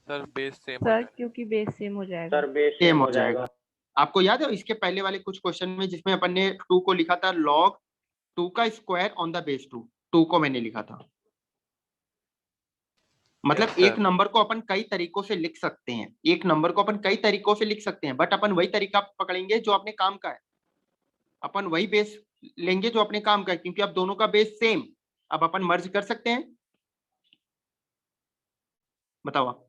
सर बेस सेम Sir, क्योंकि बेस सेम हो जाएगा। सर बेस सेम हो जाएगा। आपको याद है इसके पहले वाले कुछ क्वेश्चन में जिसमें अपन ने 2 को लिखा था log 2 का स्क्वायर ऑन द बेस 2, 2 को मैंने लिखा था। मतलब Yes, एक sir. नंबर को अपन कई तरीकों से लिख सकते हैं, एक नंबर को अपन कई तरीकों से लिख सकते हैं, बट अपन वही तरीका पकड़ेंगे जो अपने काम का है, अपन वही बेस लेंगे जो अपने काम का है, क्योंकि अब दोनों का बेस सेम। अब अपन मर्ज कर सकते हैं, बताओ आप।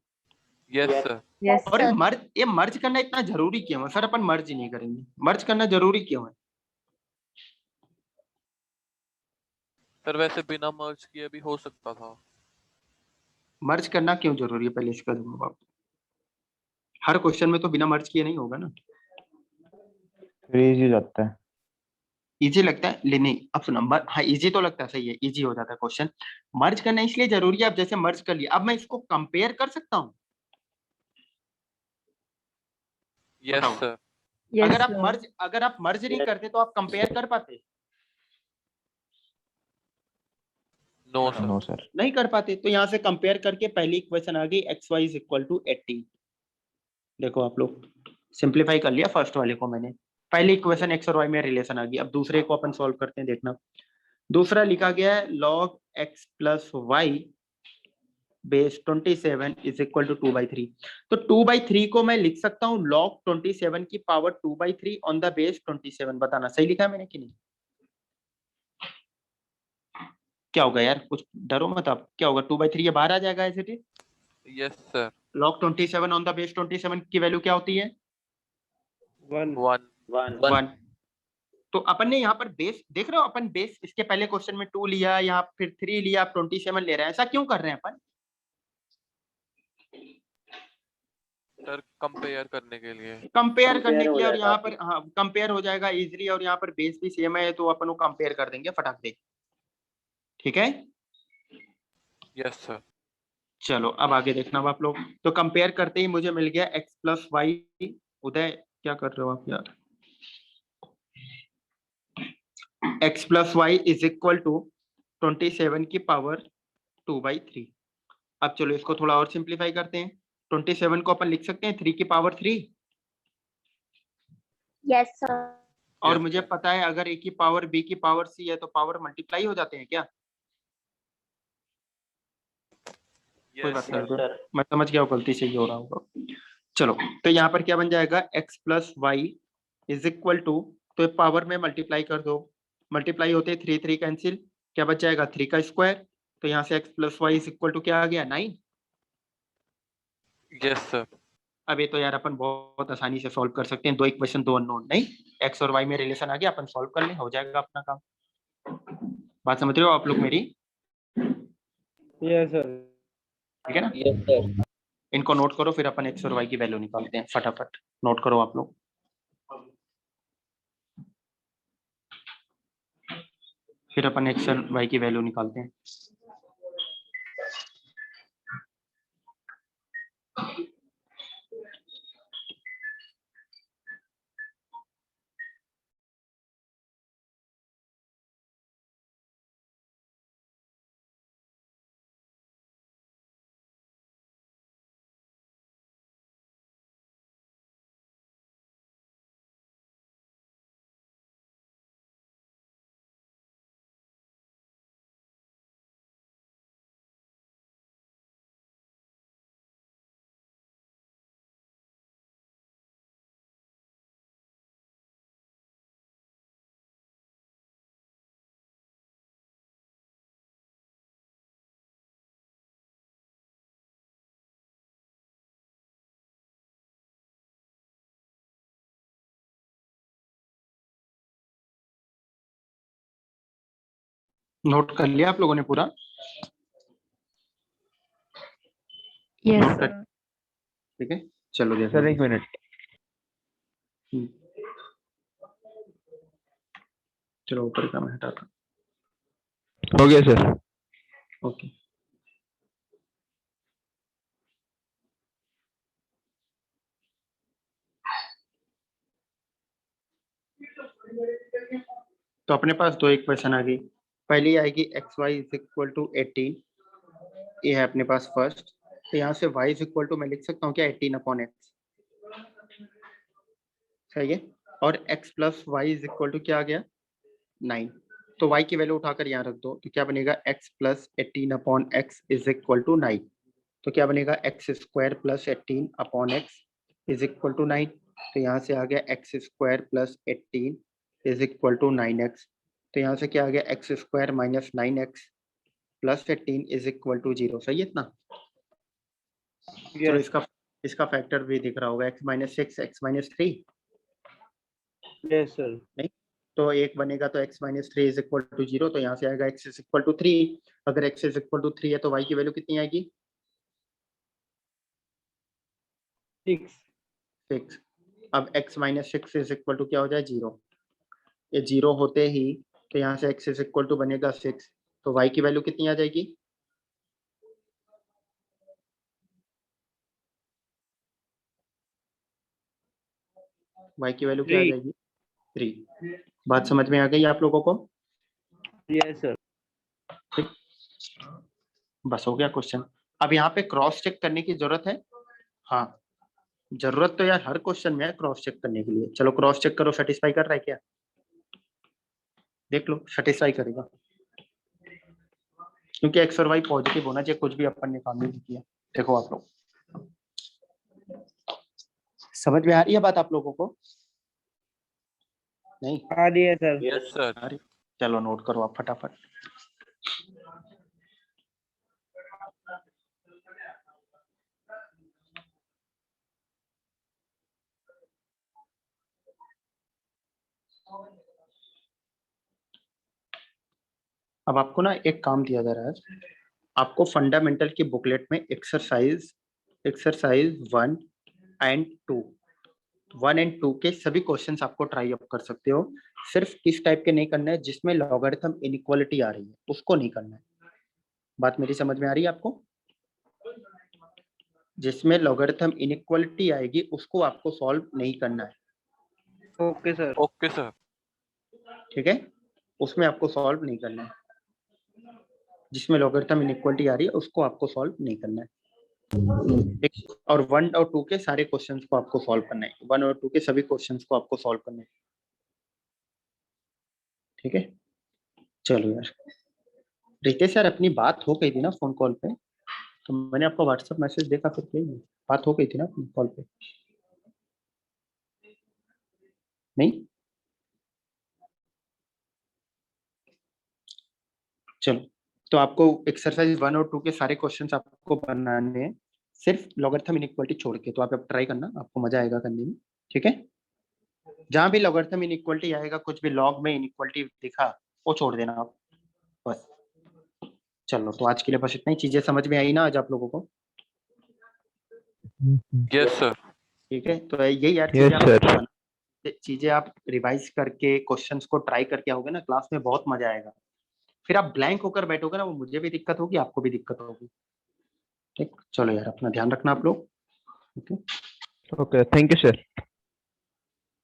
Yes, Yes. sir. Yes, और sir. ये मर्ज करना इतना जरूरी क्यों है सर? अपन मर्ज ही नहीं करेंगे, मर्ज करना जरूरी क्यों है? सर वैसे बिना मर्ज किए भी हो सकता था। मर्ज करना क्यों जरूरी है, पहले इसका जवाब आप। हर क्वेश्चन में तो बिना मर्ज किए नहीं होगा ना। इजी जाता है। इजी लगता है लेने, अब नंबर, हाँ इजी तो लगता है, सही है, इजी हो जाता है क्वेश्चन। मर्ज करना इसलिए जरूरी है, अब जैसे मर्ज कर लिया, अब मैं इसको कंपेयर कर सकता हूँ। Yes, बताओ। sir. Yes, अगर आप मर्ज नहीं करते तो आप कंपेयर कर पाते? No, बताओ। sir. No sir. नहीं कर पाते। तो यहाँ से कंपेयर करके पहली इक्वेशन आ गई xy इज इक्वल टू 18। देखो आप लोग, सिंप्लीफाई कर लिया फर्स्ट वाले को मैंने, पहली इक्वेशन x और y में रिलेशन आ गई। अब दूसरे को अपन सॉल्व करते हैं, देखना। दूसरा लिखा गया है log x plus y base 27 is equal to 2/3। तो 2/3 को मैं लिख सकता हूँ log 27 की पावर 2/3 ऑन द बेस 27। बताना सही लिखा है मैंने कि नहीं? क्या होगा यार, कुछ डरो मत आप, क्या होगा? 2/3 ये बाहर आ जाएगा ऐसे ही। Yes, sir. log 27 on the base 27 की वैल्यू क्या होती है? 1 1. 1। तो अपन ने यहाँ पर बेस देख रहे हो, अपन बेस इसके पहले क्वेश्चन में 2 लिया, यहाँ फिर 3 लिया, 27 ले रहे हैं। ऐसा क्यों कर रहे हैं अपन? सर कंपेयर करने के लिए। कंपेयर करने के हो लिए, और जाएगा यहाँ पर हाँ कंपेयर हो जाएगा इजीली, और यहाँ पर बेस भी सेम है तो अपन को कंपेयर कर देंगे फटाक दे। ठीक है, Yes, sir. चलो अब आगे देखना अब आप लोग। तो कंपेयर करते ही मुझे मिल गया x प्लस वाई। उदय क्या कर रहे हो आप यार? x plus y is equal to 27 की पावर 2/3। अब चलो इसको थोड़ा और सिंप्लीफाई करते हैं। 27 को अपन लिख सकते हैं 3 की पावर 3। Yes, sir. और Yes, मुझे sir. पता है अगर a की पावर b की पावर c है तो पावर मल्टीप्लाई हो जाते हैं क्या? कोई Yes, बात sir. नहीं, मैं समझ गया गलती से ही हो रहा होगा। चलो तो यहाँ पर क्या बन जाएगा, x plus y is equal to, तो पावर में मल्टीप्लाई कर दो, मल्टीप्लाई होते 3 3 कैंसिल, क्या बच जाएगा 3 का स्क्वायर। तो यहाँ से x plus y is equal to क्या आ गया 9। Yes, sir. अब ये तो यार अपन बहुत आसानी से सॉल्व कर सकते हैं, दो इक्वेशन दो अननोन, नहीं x और y में रिलेशन आ गया, अपन सॉल्व कर लें, हो जाएगा अपना काम। बात समझ रहे हो आप लोग मेरी? Yes sir. ठीक है ना? Yes, sir. इनको नोट करो, फिर अपन x और y की वैल्यू निकालते हैं फटाफट। नोट करो आप लोग। फिर अपन x और y की वैल्यू निकालते हैं। नोट कर लिया आप लोगों ने पूरा? Yes, नोट कर, sir. ठीक है, चलो देखो। सर एक मिनट। चलो ऊपर का मैं हटाता हो गया सर। हूँ। ओके, तो अपने पास दो इक्वेशन आ गई। पहली आएगी x y is equal to 18, ये है अपने पास फर्स्ट। तो यहाँ से y इज इक्वल टू मैं लिख सकता हूँ क्या 18/x, सही है। और x plus y is equal to क्या आ गया 9। तो y की वैल्यू उठाकर यहाँ रख दो, तो क्या बनेगा x plus 18 upon x is equal to 9। तो क्या बनेगा x square plus 18 upon x is equal to 9। तो यहाँ से आ गया x square plus 18 is equal to 9x। तो यहाँ से क्या आ गया x square minus 9x plus 18 is equal to 0। सही है इतना? तो इसका फैक्टर भी दिख रहा होगा, x minus 6 x minus 3। Yes, sir. नहीं तो एक बनेगा, तो x minus 3 is equal to 0। तो यहाँ से आएगा x इज इक्वल टू 3। अगर x इज इक्वल टू 3 है तो y की वैल्यू कितनी आएगी? 6. 6। अब x minus 6 is equal to क्या हो जाए? 0। ये 0 होते ही तो यहाँ से x इज इक्वल टू बनेगा 6। तो y की वैल्यू कितनी आ जाएगी? y की वैल्यू क्या आ 3. जाएगी? 3। बात समझ में आ गई आप लोगों को? Yes, sir. ठीक, बस हो गया क्वेश्चन। अब यहाँ पे क्रॉस चेक करने की जरूरत है? हाँ, जरूरत तो यार हर क्वेश्चन में है क्रॉस चेक करने के लिए। चलो क्रॉस चेक करो, सेटिस्फाई कर रहा है क्या? देख लो सेटिस्फाई करेगा, क्योंकि एक्स और वाई पॉजिटिव होना चाहिए, कुछ भी अपन ने काम नहीं किया। देखो आप लोग, समझ में आ रही है बात आप लोगों को? नहीं आ रही है, sir. Yes sir. आ रही? चलो नोट करो आप फटाफट। अब आपको ना एक काम दिया जा रहा है, आपको फंडामेंटल की बुकलेट में एक्सरसाइज 1 एंड 2 के सभी क्वेश्चंस आपको ट्राई अप कर सकते हो। सिर्फ किस टाइप के नहीं करना है, जिसमें लॉगरिथम इनइक्वालिटी आ रही है उसको नहीं करना है। बात मेरी समझ में आ रही है आपको? जिसमें लॉगरिथम इनइक्वालिटी आएगी उसको आपको सॉल्व नहीं करना है। Okay, sir. Okay sir. ठीक है, उसमें आपको सॉल्व नहीं करना है। जिसमें लॉगरिथम इनइक्वालिटी आ रही है उसको आपको सॉल्व नहीं करना है। और 1 और 2 के सारे क्वेश्चंस को आपको सॉल्व करना है। 1 और 2 के सभी क्वेश्चंस को आपको सॉल्व करना है। ठीक है, चलो यार। रितेश यार, अपनी बात हो गई थी ना फोन कॉल पे, तो मैंने आपको व्हाट्सएप मैसेज देखा, फिर क्या ही बात हो गई थी ना अपनी कॉल पे? नहीं? चलो, तो आपको एक्सरसाइज 1 और 2 के सारे क्वेश्चंस आपको बनाने हैं, सिर्फ लॉगरिथम इनइक्वालिटी छोड़ के। तो आप अब ट्राई करना, आपको मजा आएगा करने में। ठीक है, जहां भी लॉगरिथम इनइक्वालिटी आएगा, कुछ भी लॉग में इनइक्वालिटी दिखा, वो छोड़ देना आप बस। चलो, तो आज के लिए बस इतना ही। चीजें समझ में आई ना आज आप लोगों को? Yes sir. ठीक है, तो यही यार Yes, sir. चीजें आप रिवाइज करके क्वेश्चंस को ट्राई करके आओगे ना, क्लास में बहुत मजा आएगा। फिर आप ब्लैंक होकर बैठोगे ना, वो मुझे भी दिक्कत होगी, आपको भी दिक्कत होगी। ठीक, चलो यार, अपना ध्यान रखना आप लोग। Okay. Okay. Thank you, sir.